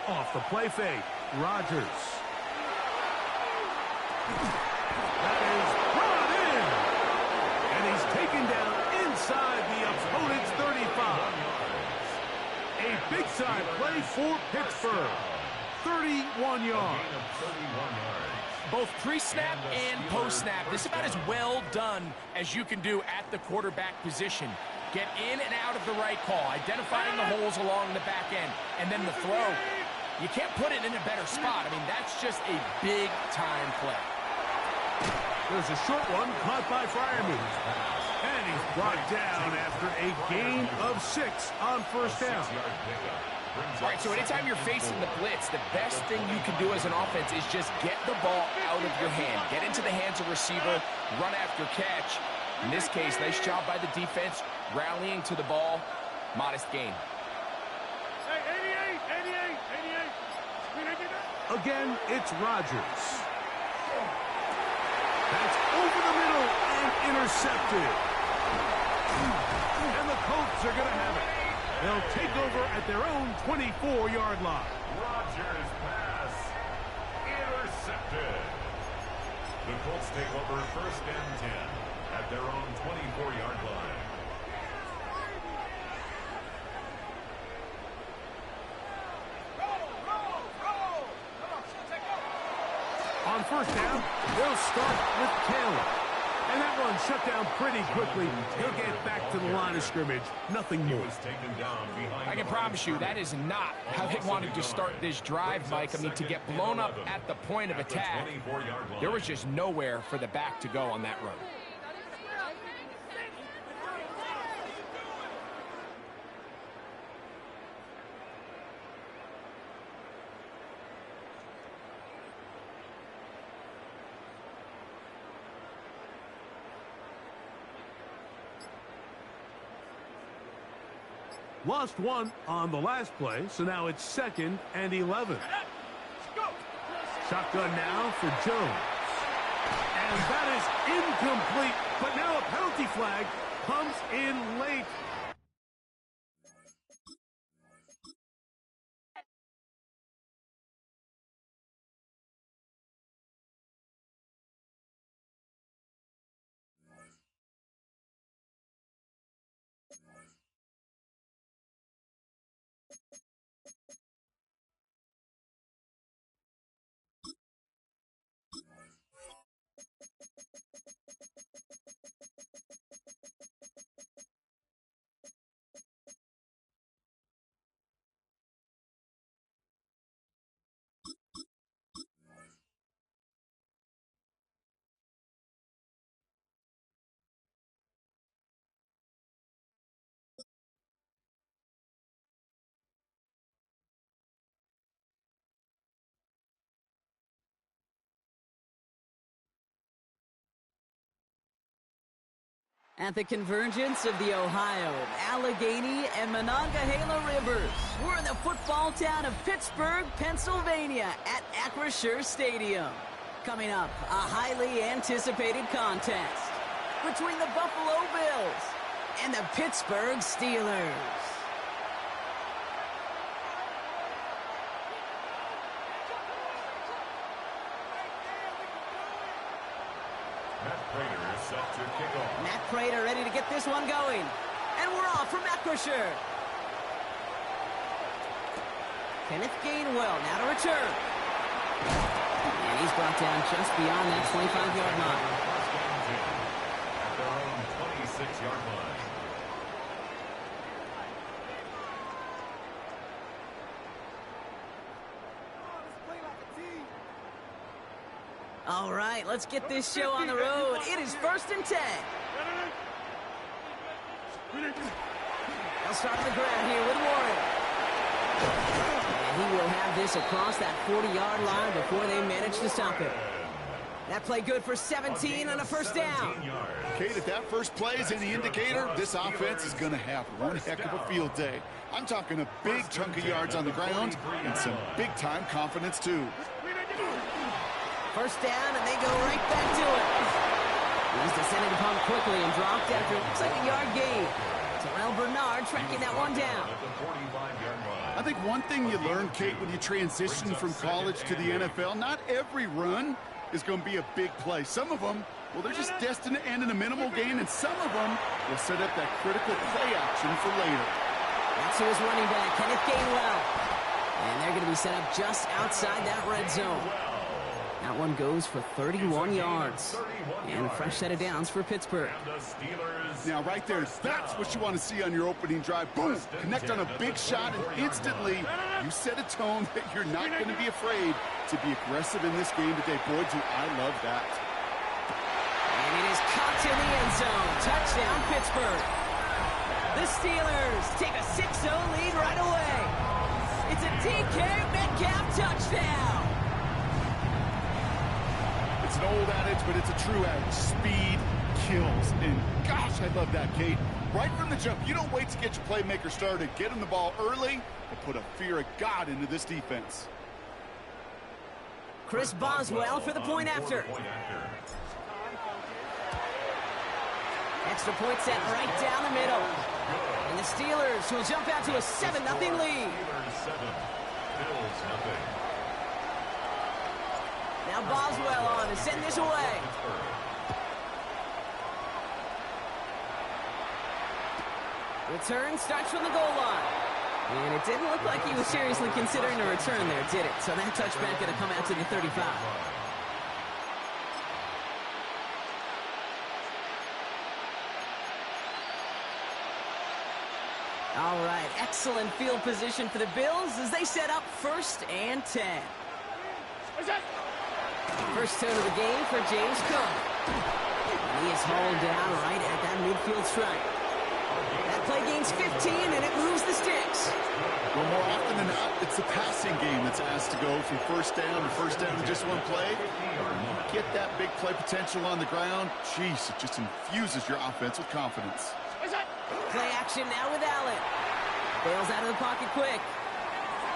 Off the play fake. Rodgers. That is brought in. And he's taken down inside the opponent's 35. A big-time play for Pittsburgh. 31 yards. Both pre-snap and post-snap, this is about as well done as you can do at the quarterback position. Get in and out of the right call, identifying the holes along the back end, and then the throw. You can't put it in a better spot. I mean, that's just a big-time play. There's a short one caught by Freiermuth. And he's brought down after a gain of 6 on first down. All right, so anytime you're facing the blitz, the best thing you can do as an offense is just get the ball out of your hand. Get into the hands of receiver, run after catch. In this case, nice job by the defense, rallying to the ball. Modest gain. Hey, 88. Again, it's Rodgers. That's over the middle and intercepted. And the Colts are going to have it. They'll take over at their own 24-yard line. Rodgers pass intercepted. The Colts take over first and 10 at their own 24-yard line. On first down, they'll start with Taylor. And that one shut down pretty quickly. He'll get back to the line of scrimmage. Nothing more. I can promise you that is not how they wanted to start this drive, Mike. I mean, to get blown up at the point of attack, there was just nowhere for the back to go on that run. Lost one on the last play, so now it's 2nd and 11. Shotgun now for Jones. And that is incomplete, but now a penalty flag comes in late. At the convergence of the Ohio, Allegheny, and Monongahela Rivers, we're in the football town of Pittsburgh, Pennsylvania at Acrisure Stadium. coming up. A highly anticipated contest between the Buffalo Bills and the Pittsburgh Steelers. Matt Prater ready to get this one going. And we're off for Matt Crusher. Kenneth Gainwell now to return. And he's brought down just beyond that 25-yard line. At their own 26-yard line. All right, let's get this show on the road. It is 1st and 10. They'll start on the ground here with Warren. And he will have this across that 40-yard line before they manage to stop it. That play good for 17 on a first down. Kate, if that first play is any indicator, this offense is going to have one heck of a field day. I'm talking a big chunk of yards on the ground and some big-time confidence, too. First down, and they go right back to it. He's descended upon quickly and dropped after it looks like a yard gain. Terrell Bernard tracking that one down. I think one thing you learn, Kate, when you transition from college to the NFL, not every run is going to be a big play. Some of them, well, they're just destined to end in a minimal gain, and some of them will set up that critical play action for later. That's his running back, Kenneth Gainwell. And they're going to be set up just outside that red zone. That one goes for 31 yards. And a fresh set of downs for Pittsburgh. Now, right there, that's what you want to see on your opening drive. Boom! Connect on a big shot, and instantly you set a tone that you're not going to be afraid to be aggressive in this game today. Boy, do I love that. And it is caught in the end zone. Touchdown, Pittsburgh. The Steelers take a 6-0 lead right away. It's a DK Metcalf touchdown. It's an old adage, but it's a true adage. Speed kills. And gosh, I love that, Kate. Right from the jump, you don't wait to get your playmaker started. Get him the ball early and put a fear of God into this defense. Chris Boswell for the point after. Extra point set right down the middle. And the Steelers will jump out to a 7-0 lead. Now Boswell on to send this away. Return starts from the goal line. And it didn't look like he was seriously considering a return there, did it? So that touchback going to come out to the 35. All right, excellent field position for the Bills as they set up 1st and 10. First turn of the game for James Cook. And he is hauled down right at that midfield stripe. That play gains 15, and it moves the sticks. Well, more often than not, it's the passing game that's asked to go from first down in just one play. When you get that big play potential on the ground, geez, it just infuses your offense with confidence. Play action now with Allen. Bails out of the pocket quick.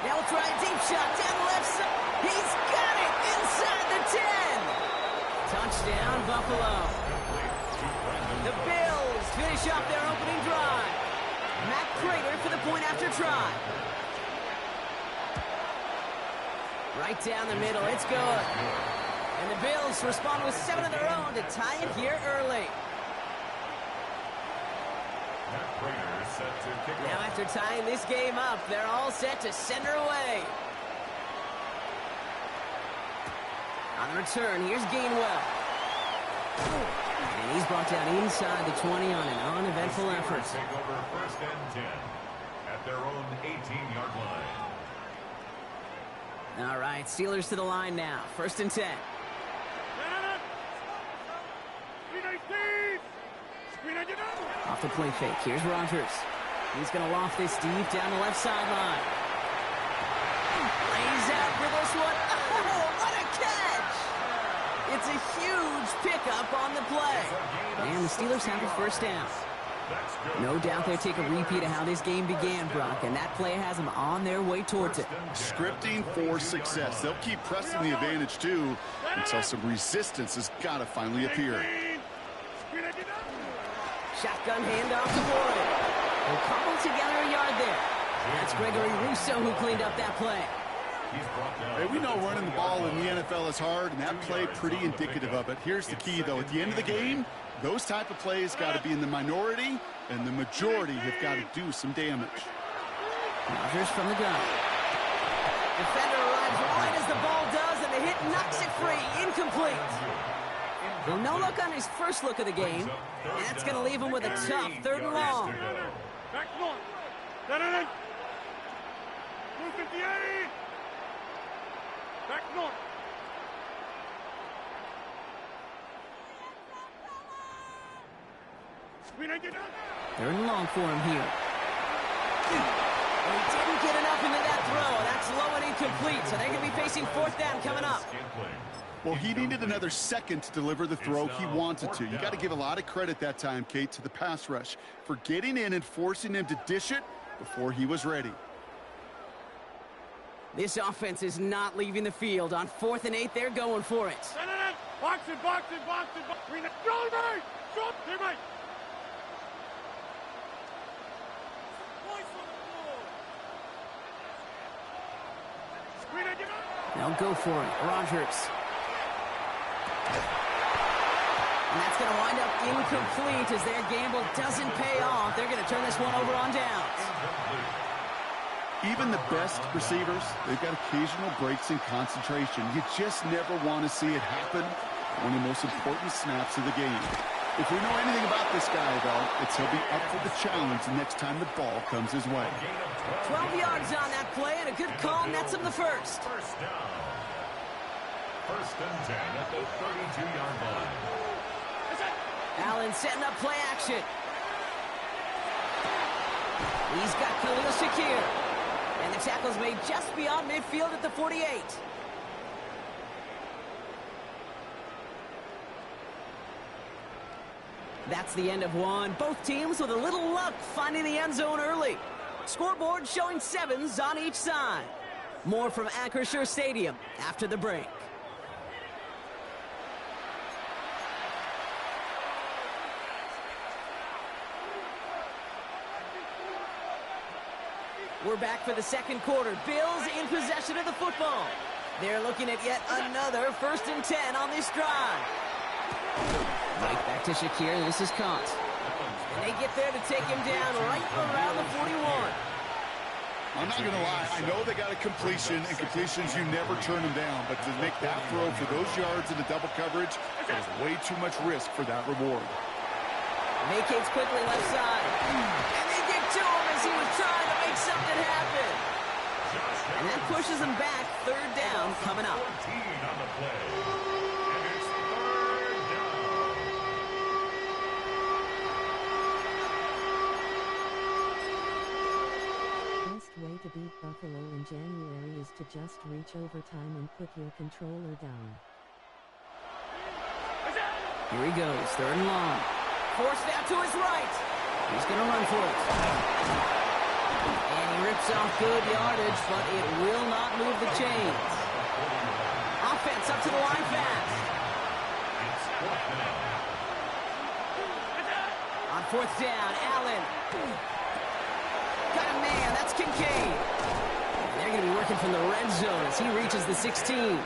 Now we'll try a deep shot down the left side. He's got it inside the 10. Touchdown, Buffalo. The Bills finish off their opening drive. Matt Prater for the point after try. Right down the middle, it's good. And the Bills respond with 7 of their own to tie it here early. Now after tying this game up, they're all set to send her away. On the return, here's Gainwell. And he's brought down inside the 20 on an uneventful effort. Take over 1st and 10 at their own 18-yard line. All right, Steelers to the line now. 1st and 10. Off the play fake. Here's Rodgers. He's going to loft this deep down the left sideline. Lays out for this one. Oh, what a catch! It's a huge pickup on the play. And the Steelers have a first down. No doubt they'll take a repeat of how this game began, Brock, and that play has them on their way towards it. Scripting for success. They'll keep pressing the advantage, too, until some resistance has got to finally appear. Shotgun handoff to Boyd. They'll cobble together a yard there. That's Gregory Rousseau who cleaned up that play. Hey, we know running the ball in the NFL is hard, and that play pretty indicative of it. Here's the key, though. At the end of the game, those type of plays got to be in the minority, and the majority have got to do some damage. Rodgers from the gun. Defender arrives right as the ball does, and the hit knocks it free. Incomplete. Well, no look on his first look of the game, and that's going to leave him with a tough 3rd and long. Back north. Blue 58. Back north. Third and long for him here. And he didn't get enough into that throw. That's low and incomplete, so they're going to be facing 4th down coming up. Well, he needed another second to deliver the throw he wanted to. You got to give a lot of credit that time, Kate, to the pass rush for getting in and forcing him to dish it before he was ready. This offense is not leaving the field. On 4th and 8, they're going for it. Box it, box it, box it, box it. They'll go for it. Rodgers. And that's going to wind up incomplete as their gamble doesn't pay off. They're going to turn this one over on downs. Even the best receivers, they've got occasional breaks in concentration. You just never want to see it happen on the most important snaps of the game. If we know anything about this guy, though, it's he'll be up for the challenge the next time the ball comes his way. 12 yards on that play, and a good call nets him the first. First down. 1st and 10 at the 32-yard line. Allen setting up play action. He's got Khalil Shakir. And the tackle's made just beyond midfield at the 48. That's the end of one. Both teams with a little luck finding the end zone early. Scoreboard showing 7s on each side. More from Acrisure Stadium after the break. We're back for the 2nd quarter. Bills in possession of the football. They're looking at yet another 1st and 10 on this drive. Right back to Shakir. This is caught. And they get there to take him down right around the 41. I'm not going to lie. I know they got a completion, and completions, you never turn them down. But to make that throw for those yards in the double coverage, there's way too much risk for that reward. Vacates quickly left side. And they get to him as he was trying to make something happen. And that pushes him back. 3rd down coming up. 14 on the play. And it's 3rd down. Best way to beat Buffalo in January is to just reach overtime and put your controller down. Here he goes. 3rd and long. Forced out to his right. He's going to run for it. And he rips off good yardage, but it will not move the chains. Offense up to the line fast. On 4th down, Allen. Got a man. That's Kincaid. And they're going to be working from the red zone as he reaches the 16.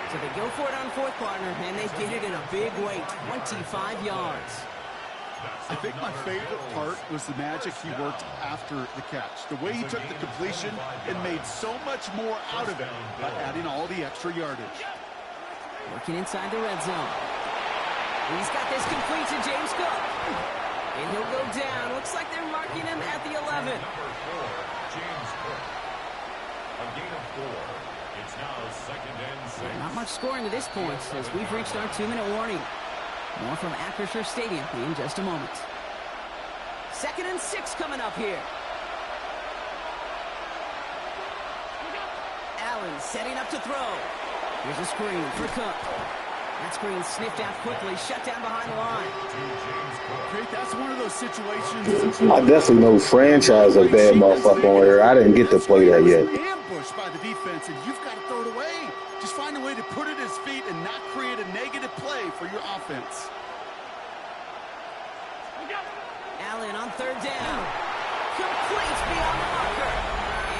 So they go for it on 4th, partner, and they get it in a big way, 25 yards. I think my favorite part was the magic he worked after the catch. The way he took the completion and made so much more out of it by adding all the extra yardage. Working inside the red zone. He's got this complete to James Cook. And he'll go down. Looks like they're marking him at the 11. Number 4, James Cook. A gain of 4. It's now 2nd and 6. Not much scoring to this point as we've reached our 2-minute warning. More from Acrisure Stadium in just a moment. 2nd and 6 coming up here. Allen setting up to throw. Here's a screen for Cook. That screen sniffed out quickly, shut down behind the line. Great, that's one of those situations. I definitely know franchise a bad motherfucker on here. I didn't get to play that yet. Ambushed by the defense, and you've got to throw it away. Just find a way to put it at his feet and not create a negative play for your offense. Allen on third down. Complete beyond the marker.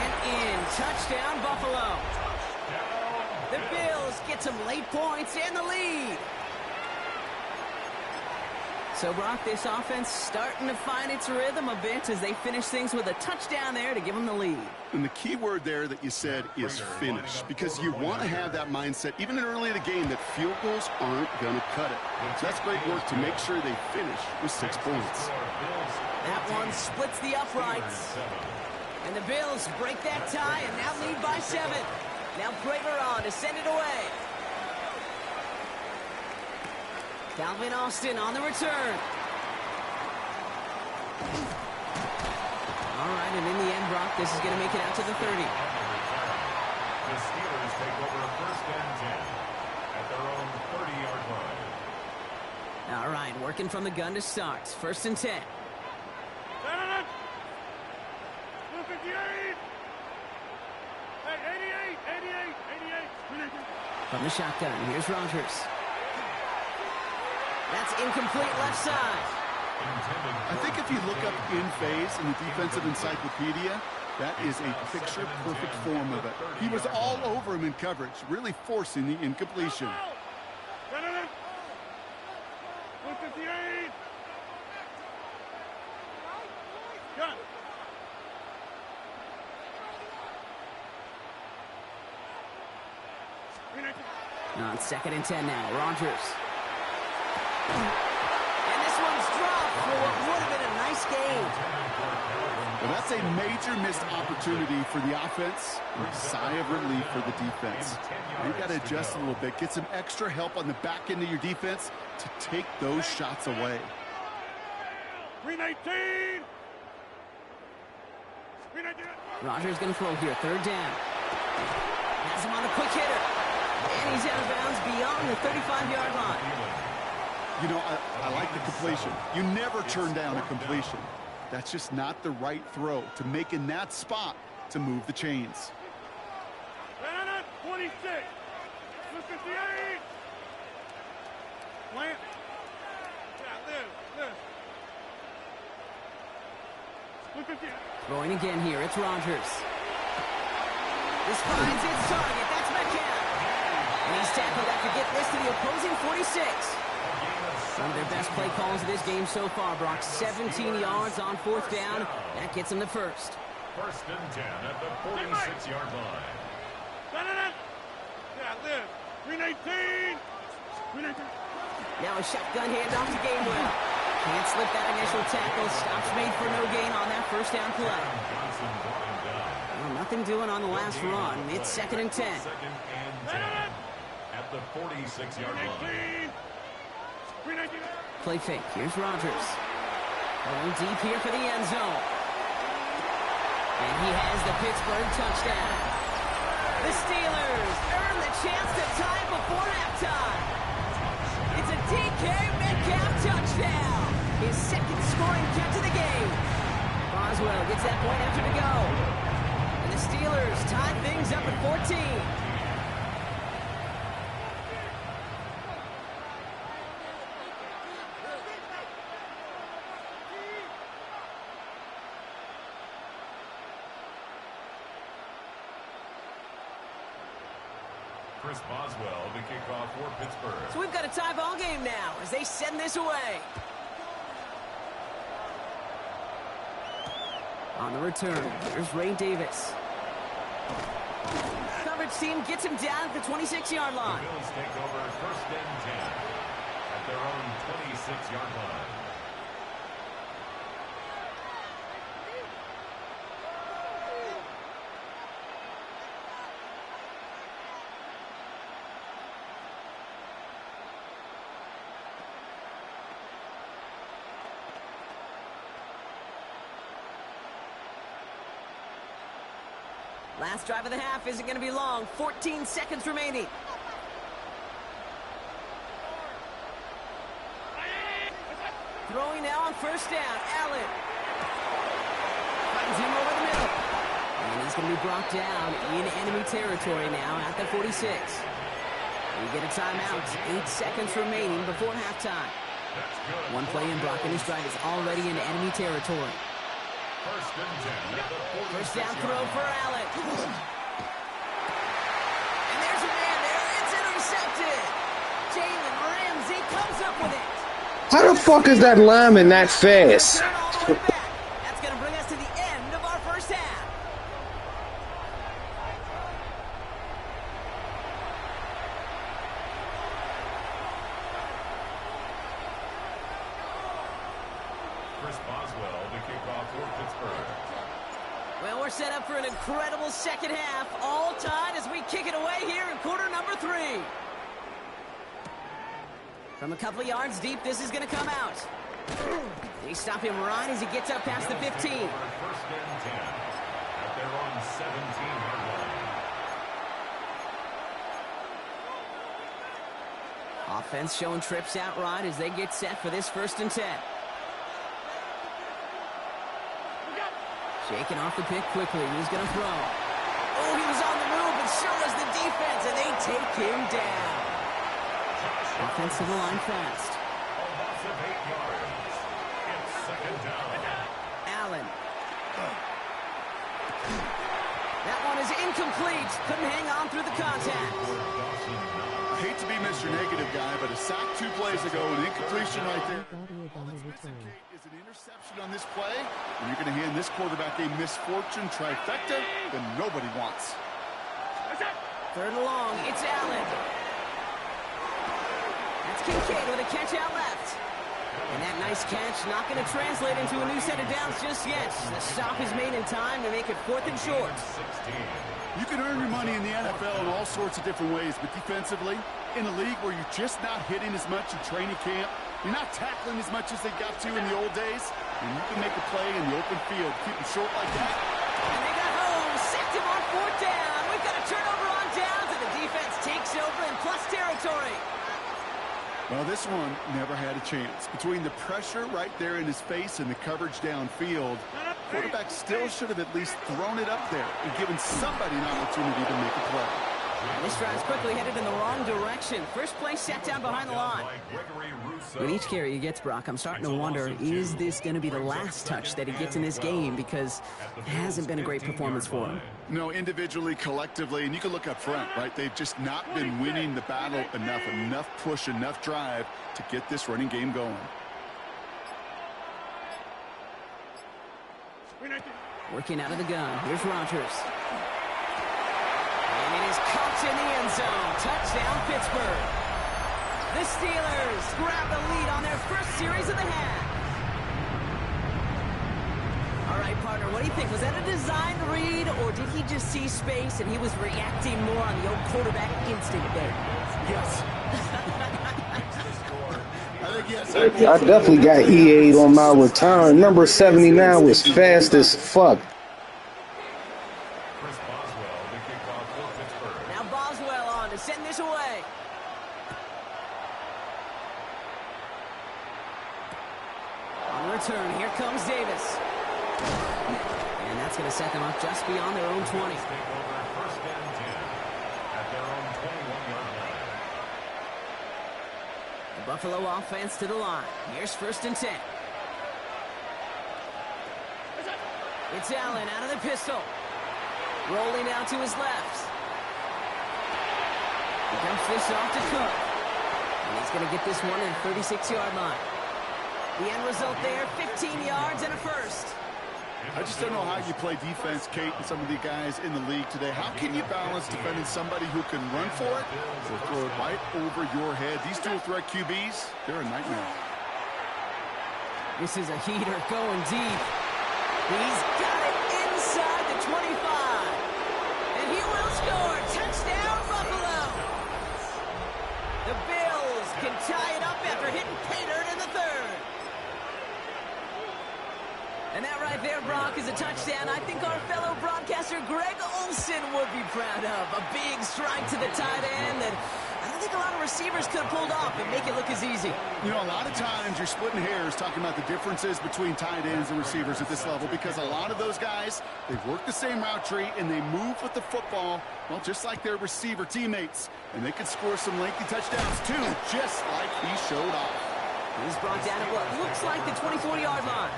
And in. Touchdown, Buffalo. The Bills get some late points and the lead. So, Brock, this offense starting to find its rhythm a bit as they finish things with a touchdown there to give them the lead. And the key word there that you said is finish, because you want to have that mindset, even early in the game, that field goals aren't going to cut it. So that's great work to make sure they finish with 6 points. That one splits the uprights. And the Bills break that tie and now lead by 7. Now Prater on to send it away. Calvin Austin on the return. All right, and in the end, Brock, this is going to make it out to the 30. The Steelers take over first and 10 at their own 30-yard line. All right, working from the gun to start. First and 10. 258. Hey, 88. From the shotgun, here's Rodgers. That's incomplete left side. I think if you look up in phase in the defensive encyclopedia, that is a picture-perfect form of it. He was all over him in coverage, really forcing the incompletion. 158. Gun. On second and 10 now, Rodgers. And this one's dropped for what would have been a nice game. Well, that's a major missed opportunity for the offense. A sigh of relief for the defense. You've got to adjust a little bit. Get some extra help on the back end of your defense to take those shots away. 319. Rodgers going to throw here, third down. Has him on a quick hitter. And he's out of bounds beyond the 35-yard line. You know, I like the completion. You never turn down a completion. That's just not the right throw to make in that spot to move the chains. 26. 258. Plant. Yeah, live. 258. Throwing again here, it's Rodgers. This finds its target, that's Metcalf. And he's tackled after get this to the opposing 46. One of their best play calls of this game so far, Brock. 17 yards on fourth down. That gets him the first. First and 10 at the 46-yard line. Yeah, live. 319. Now a shotgun handoff to Gainwell. Can't slip that initial tackle. Stops made for no gain on that first down play. Well, nothing doing on the last run. It's second and 10. Second and 10 at the 46-yard line. Play fake. Here's Rodgers. Going deep here for the end zone. And he has the Pittsburgh touchdown. The Steelers earn the chance to tie it before halftime. It's a DK Metcalf touchdown. His second scoring catch of the game. Boswell gets that point after to go. And the Steelers tie things up at 14. Chris Boswell, the kickoff for Pittsburgh. So we've got a tie ball game now as they send this away. On the return, here's Ray Davis. Coverage team gets him down at the 26-yard line. The Bills take over first and 10 at their own 26-yard line. Last drive of the half isn't going to be long. 14 seconds remaining. Throwing now on first down. Allen. Finds him over the middle. And he's going to be brought down in enemy territory now at the 46. We get a timeout. 8 seconds remaining before halftime. One play in, Brock, and his drive is already in enemy territory. First down throw for Allen. And there's a man there. It's intercepted. Jalen Ramsey comes up with it. How the fuck is that lineman that fast? That's going to bring us to the end of our first half. Chris Boswell to kick off for Pittsburgh. Well, we're set up for an incredible second half. All tied as we kick it away here in quarter number 3. From a couple of yards deep, this is going to come out. They stop him right as he gets up past the 15. First and 10 at their own 17-yard line. Offense showing trips out right as they get set for this first and 10. Shaking off the pick quickly. He's going to throw. Oh, he was on the move, and so was the defense, and they take him down. Offense to the line fast. A loss of 8 yards. It's second down. Allen. That one is incomplete. Couldn't hang on through the contact. I hate to be Mr. Negative guy, but a sack 2 plays ago, an incompletion right there. Is an interception on this play, and you're going to hand this quarterback a misfortune trifecta that nobody wants. Third and long. It's Allen. That's Kincaid with a catch out left. And that nice catch not going to translate into a new set of downs just yet. The stop is made in time to make it 4th and short. You can earn your money in the NFL in all sorts of different ways, but defensively, in a league where you're just not hitting as much in training camp, you're not tackling as much as they got to in the old days, and you can make a play in the open field. Keep them short like that. And they got home. Sacked him on 4th down. We've got a turnover on downs, and the defense takes over in plus territory. Well, this one never had a chance. Between the pressure right there in his face and the coverage downfield, quarterback still should have at least thrown it up there and given somebody an opportunity to make a play. This drive's quickly headed in the wrong direction. First play set down behind the line. With each carry he gets, Brock, I'm starting to wonder, is this going to be the last touch that he gets in this game? Because it hasn't been a great performance for him. No, individually, collectively, and you can look up front, right? They've just not been winning the battle enough push, enough drive to get this running game going. Working out of the gun. Here's Rodgers. And it is caught in the end zone. Touchdown, Pittsburgh. The Steelers grab the lead on their first series of the half. All right, partner, what do you think? Was that a designed read, or did he just see space and he was reacting more on the old quarterback instinct there? Yes. I think yes. I definitely got EA'd on my return. Number 79 was fast as fuck. Chris Boswell to kick off for Pittsburgh. Now Boswell on to send this away. On return, here comes Davis. And that's going to set them up just beyond their own 20. Take over first and 10 at their own 21-yard line. The Buffalo offense to the line. Here's first and 10. It's Allen out of the pistol. Rolling out to his left. He dumps this off to Cook. And he's going to get this one in the 36-yard line. The end result there, 15 yards and a first. I just don't know how you play defense, Kate, and some of the guys in the league today. How can you balance defending somebody who can run for it or throw it right over your head? These dual-threat QBs, they're a nightmare. This is a heater going deep. He's got it inside the 25. And he will score. Touchdown, Buffalo. The Bills can tie it up after hitting pay dirt in the third. And that right there, Brock, is a touchdown I think our fellow broadcaster Greg Olsen would be proud of. A big strike to the tight end that I don't think think a lot of receivers could have pulled off and make it look as easy. You know, a lot of times you're splitting hairs talking about the differences between tight ends and receivers at this level because a lot of those guys, they work the same route tree and they move with the football, well, just like their receiver teammates. And they can score some lengthy touchdowns, too, just like he showed off. He's brought down at what looks like the 24-yard line.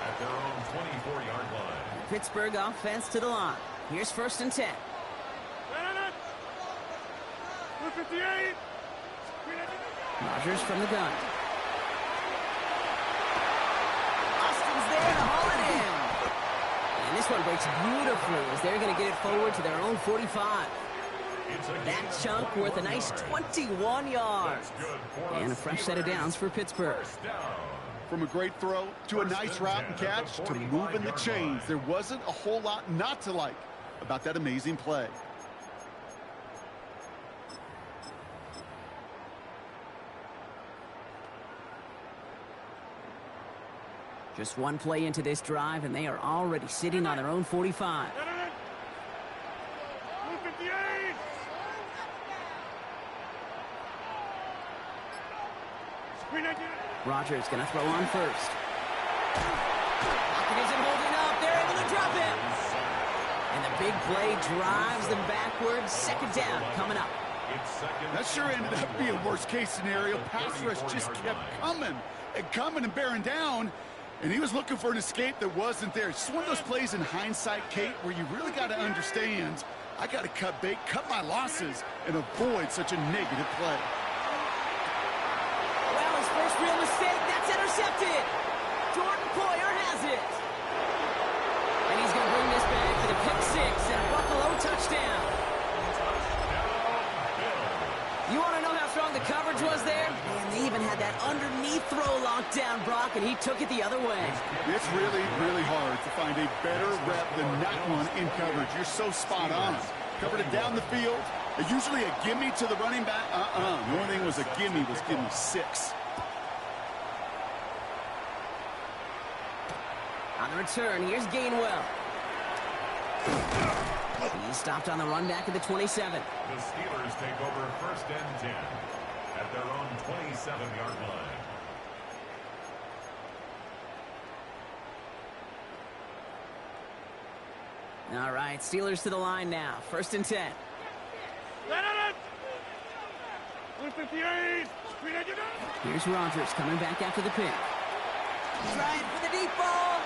At their own 24-yard line. Pittsburgh offense to the line. Here's 1st and 10. 58. Rodgers from the gun. Austin's there to haul it in. And this one breaks beautifully as they're going to get it forward to their own 45. That chunk worth a nice 21 yards. And a fresh set of downs for Pittsburgh. From a great throw to a nice route and catch to moving the chains, there wasn't a whole lot not to like about that amazing play. Just one play into this drive, and they are already sitting on their own 45. 158. Rodgers going to throw on first. Pocket isn't holding up. They're able to drop him. And the big play drives them backwards. 2nd down coming up. That sure ended up being worst-case scenario. Pass rush just kept coming and bearing down. And he was looking for an escape that wasn't there. It's one of those plays in hindsight, Kate, where you really got to understand, I got to cut bait, cut my losses, and avoid such a negative play. Well, his first real mistake, that's intercepted. Jordan Poyer has it. And he's going to bring this back for the pick 6 and a Buffalo touchdown. You want to know how strong the coverage was there? And they even had that underneath throw locked down, Brock, and he took it the other way. It's really, really hard to find a better rep than that one in coverage. You're so spot on. Covered it down the field. Usually a gimme to the running back. The only thing was a gimme 6. On the return, here's Gainwell. He's stopped on the run back at the 27. The Steelers take over 1st and 10 at their own 27-yard line. All right, Steelers to the line now. 1st and 10. 158. Here's Rodgers coming back after the pick. Trying for the deep ball.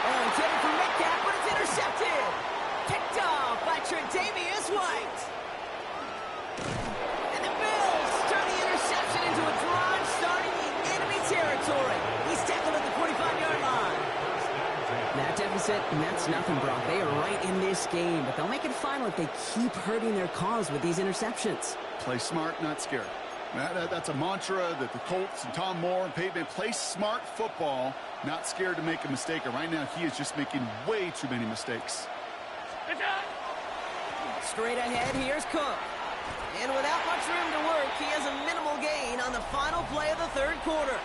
Oh, intended for Metcalf, but it's intercepted. Picked off by Tre'Davious White. And the Bills turn the interception into a drive starting in enemy territory. He's tackled at the 45-yard line. That deficit, and that's nothing, Brock. They are right in this game, but they'll make it final if they keep hurting their cause with these interceptions. Play smart, not scared. That's a mantra that the Colts and Tom Moore and Peyton play smart football, not scared to make a mistake. And right now, he is just making way too many mistakes. Straight ahead, here's Cook. And without much room to work, he has a minimal gain on the final play of the 3rd quarter.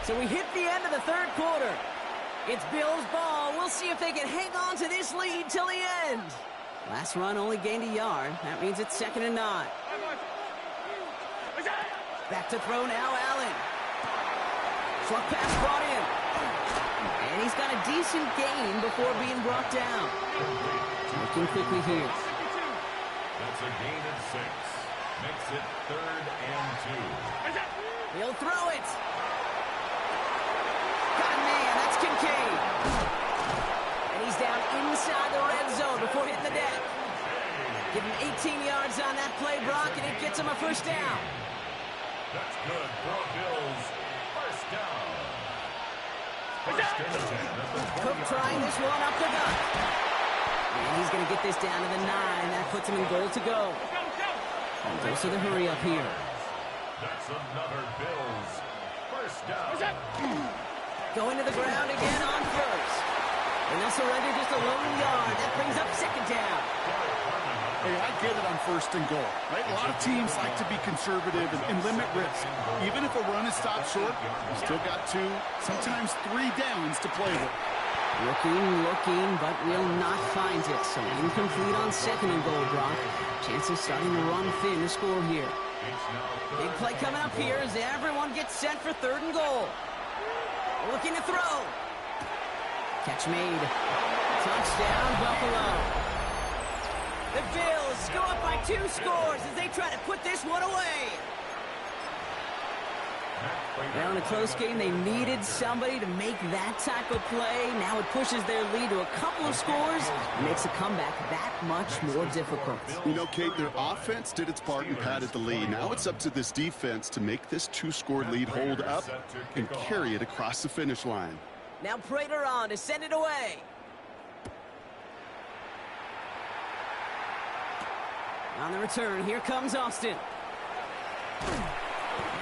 So we hit the end of the 3rd quarter. It's Bills' ball. We'll see if they can hang on to this lead till the end. Last run only gained a yard. That means it's 2nd and 9. Back to throw now, Allen. Short pass brought in. And he's got a decent gain before being brought down. Looking quickly here. That's a gain of 6. Makes it 3rd and 2. He'll throw it. Got a man. That's Kincaid. And he's down inside the red zone before hitting the deck. Give him 18 yards on that play, Brock, and it gets him a 1st down. That's good for Bills. 1st down. 1st and 10. Cook trying this one up the gut. And he's going to get this down to the 9. That puts him in goal to go. And goes to the hurry up here. That's another Bills. 1st down. Going to the ground again on 1st. And they'll surrender just a lone yard. That brings up 2nd down. Hey, I get it on 1st and goal, right? A lot of teams like to be conservative and limit risk. Even if a run is stopped short, you still got 2, sometimes 3 downs to play with. Looking, but will not find it. So incomplete on second and goal, Brock. Chances starting to run thin to score here. Big play coming up here as everyone gets set for third and goal. Looking to throw. Catch made. Touchdown, Buffalo. The Bills go up by 2 scores as they try to put this one away. Well, in a close game, they needed somebody to make that type of play. Now it pushes their lead to a couple of scores and makes a comeback that much more difficult. You know, Kate, their offense did its part and padded the lead. Now it's up to this defense to make this 2-score lead hold up and carry it across the finish line. Now Prater on to send it away. On the return, here comes Austin.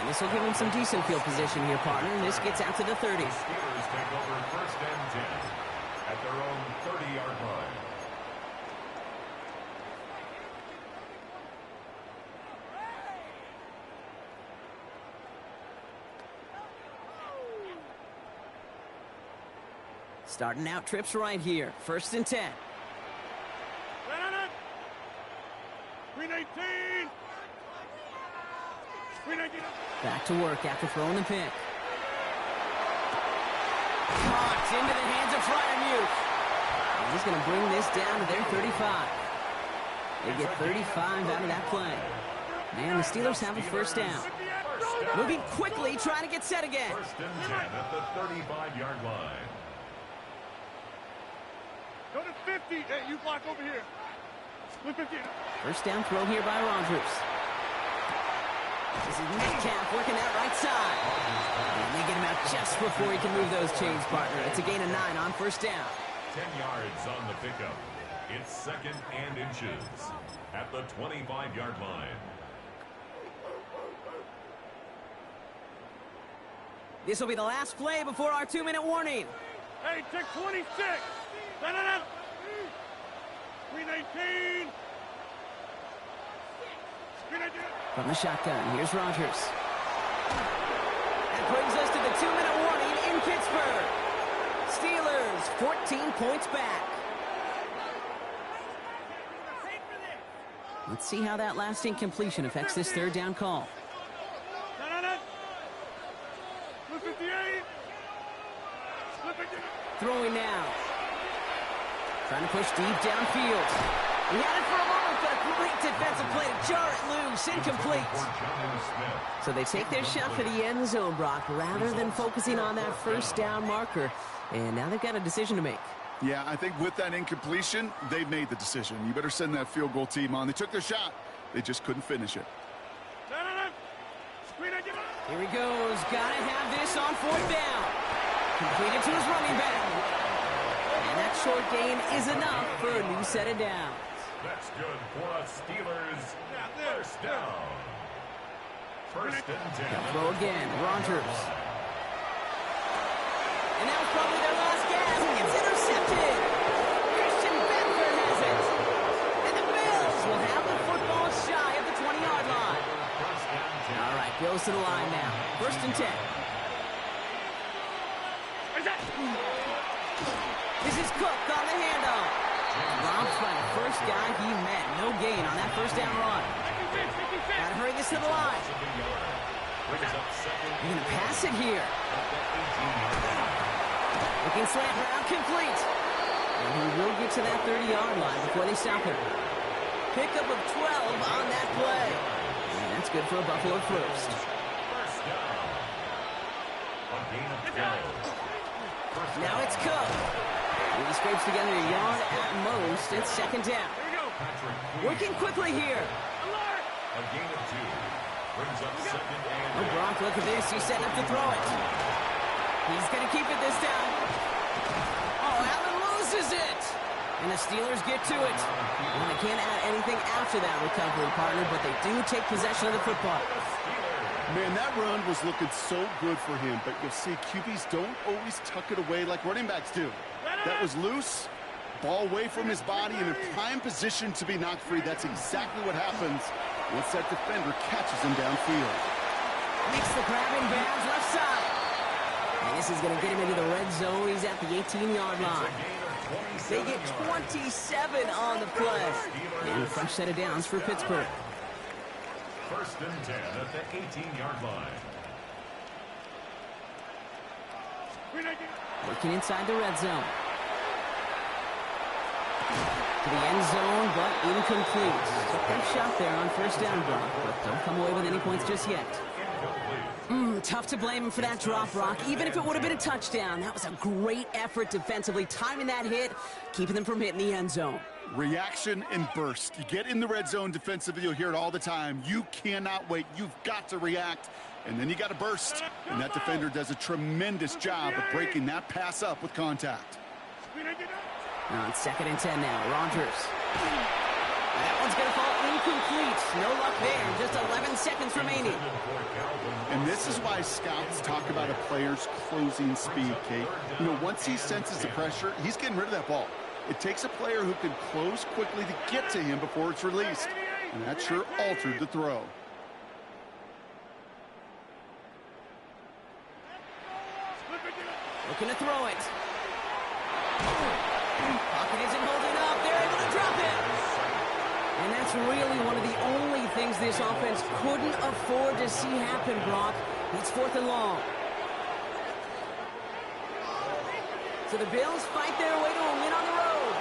And this will give him some decent field position here, partner. And this gets out to the 30. The Steelers take over first and 10 at their own 30-yard line. Starting out trips right here. First and 10. 319. Back to work after throwing the pick. Caught into the hands of Freiermuth. And he's going to bring this down to their 35. They get 35 out of that play. And the Steelers have a first down. Moving quickly, trying to get set again. First and 10 at the 35-yard line. Go to 50. Hey, you block over here. First down throw here by Rodgers. This is Metcalf working that right side. And they get him out just before he can move those chains, partner. It's a gain of 9 on first down. 10 yards on the pickup. It's second and inches at the 25-yard line. This will be the last play before our 2-minute warning. Hey, take 26. 319. From the shotgun, here's Rodgers. That brings us to the 2-minute warning in Pittsburgh. Steelers 14 points back. Let's see how that last incompletion affects this third down call. Throwing now. Trying to push deep downfield. He had it for a moment, but a great defensive play to jar it loose. Incomplete. So they take their shot for the end zone, Brock, rather than focusing on that first down marker. And now they've got a decision to make. Yeah, I think with that incompletion, they've made the decision. You better send that field goal team on. They took their shot. They just couldn't finish it. Here he goes. Got to have this on fourth down. Completed to his running back. And that short gain is enough for a new set of downs. That's good for a Steelers first down. First and 10. They'll throw again. Rodgers. And that was probably their last gas. It's intercepted. Christian Benford has it. And the Bills will have the football shy of the 20-yard line. All right, Bills to the line now. First and 10. This is Cook on the handoff. Robbed by the first guy he met. No gain on that first down run. Got to hurry this to the line. They're going to pass it here. Looking slant route complete. And he will get to that 30-yard line before they stop him. Pickup of 12 on that play. And that's good for a Buffalo first. First down. A gain of 12. Now it's Cook. He scrapes together a yard at most. It's second down. Working quickly here. A gain of 2. Brings up second and... Oh, Brock, look at this. He's setting up to throw it. He's going to keep it this time. Oh, Allen loses it. And the Steelers get to it. Well, they can't add anything after that recovery, partner, but they do take possession of the football. Man, that run was looking so good for him, but you'll see QBs don't always tuck it away like running backs do. That was loose, ball away from his body, and in prime position to be knocked free. That's exactly what happens once that defender catches him downfield. Makes the grab in bounds left side. And This is going to get him into the red zone. He's at the 18-yard line. They get 27 on the play. And a fresh set of downs for Pittsburgh. First and 10 at the 18-yard line. Working inside the red zone. To the end zone, but incomplete. Tough shot there on first down, Brock, but don't come away with any points just yet. Tough to blame him for that drop, Brock. Even if it would have been a touchdown, that was a great effort defensively, timing that hit, keeping them from hitting the end zone. Reaction and burst. You get in the red zone defensively, you'll hear it all the time. You cannot wait. You've got to react, and then you got to burst. And that defender does a tremendous job of breaking that pass up with contact. On 2nd and 10 now, Rodgers. That one's going to fall incomplete. No luck there. Just 11 seconds remaining. And this is why scouts talk about a player's closing speed, Kate. You know, once he senses the pressure, he's getting rid of that ball. It takes a player who can close quickly to get to him before it's released. And that sure altered the throw. Looking to throw it. Pocket isn't holding up. They're able to drop it. And that's really one of the only things this offense couldn't afford to see happen, Brock. It's 4th and long. So the Bills fight their way to a win on the road.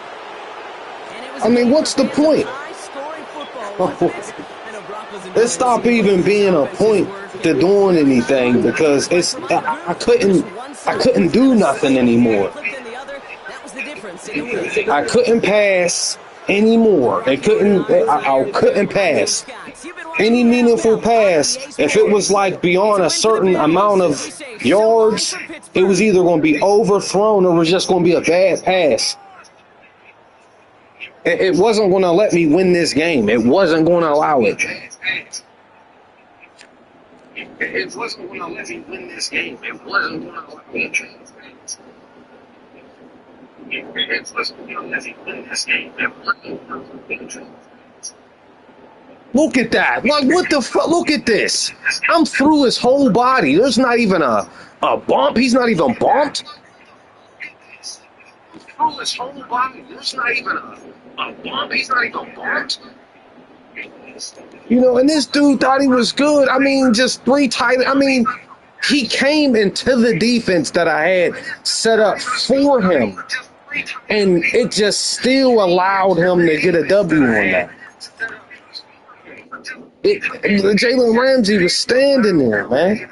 And it was I mean, what's the point? High-scoring football, wasn't it? I know Brock was It stopped even being a point to doing anything because it's I couldn't do nothing anymore. I couldn't pass anymore. I couldn't pass any meaningful pass. If it was like beyond a certain amount of yards, it was either going to be overthrown or it was just going to be a bad pass. It wasn't going to let me win this game. It wasn't going to allow it. It wasn't going to let me win this game. It wasn't going to allow it. It wasn't going to let me win this game. Look at that. Like, what the fuck? Look at this. I'm through his whole body. There's not even a bump. He's not even bumped. Through his whole body. There's not even a bump. He's not even bumped. You know, and this dude thought he was good. I mean, just 3 tight. I mean, he came into the defense that I had set up for him. And it just still allowed him to get a W on that. Jalen Ramsey was standing there, man.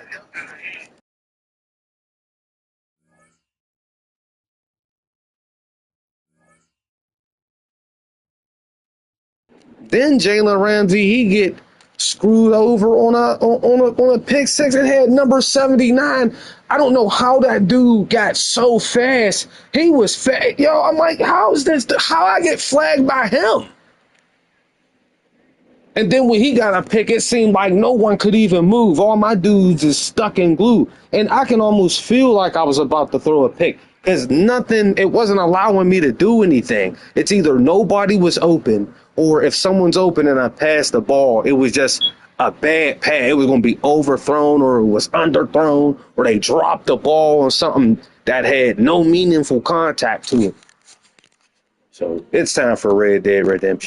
Then Jalen Ramsey, he get screwed over on a pick six and had number 79. I don't know how that dude got so fast. He was fast. Yo, I'm like, how I get flagged by him? And then when he got a pick, it seemed like no one could even move. All my dudes is stuck in glue. And I can almost feel like I was about to throw a pick. Because it wasn't allowing me to do anything. It's either nobody was open, or if someone's open and I pass the ball, it was just a bad pass. It was going to be overthrown, or it was underthrown, or they dropped the ball on something that had no meaningful contact to it. So it's time for Red Dead Redemption.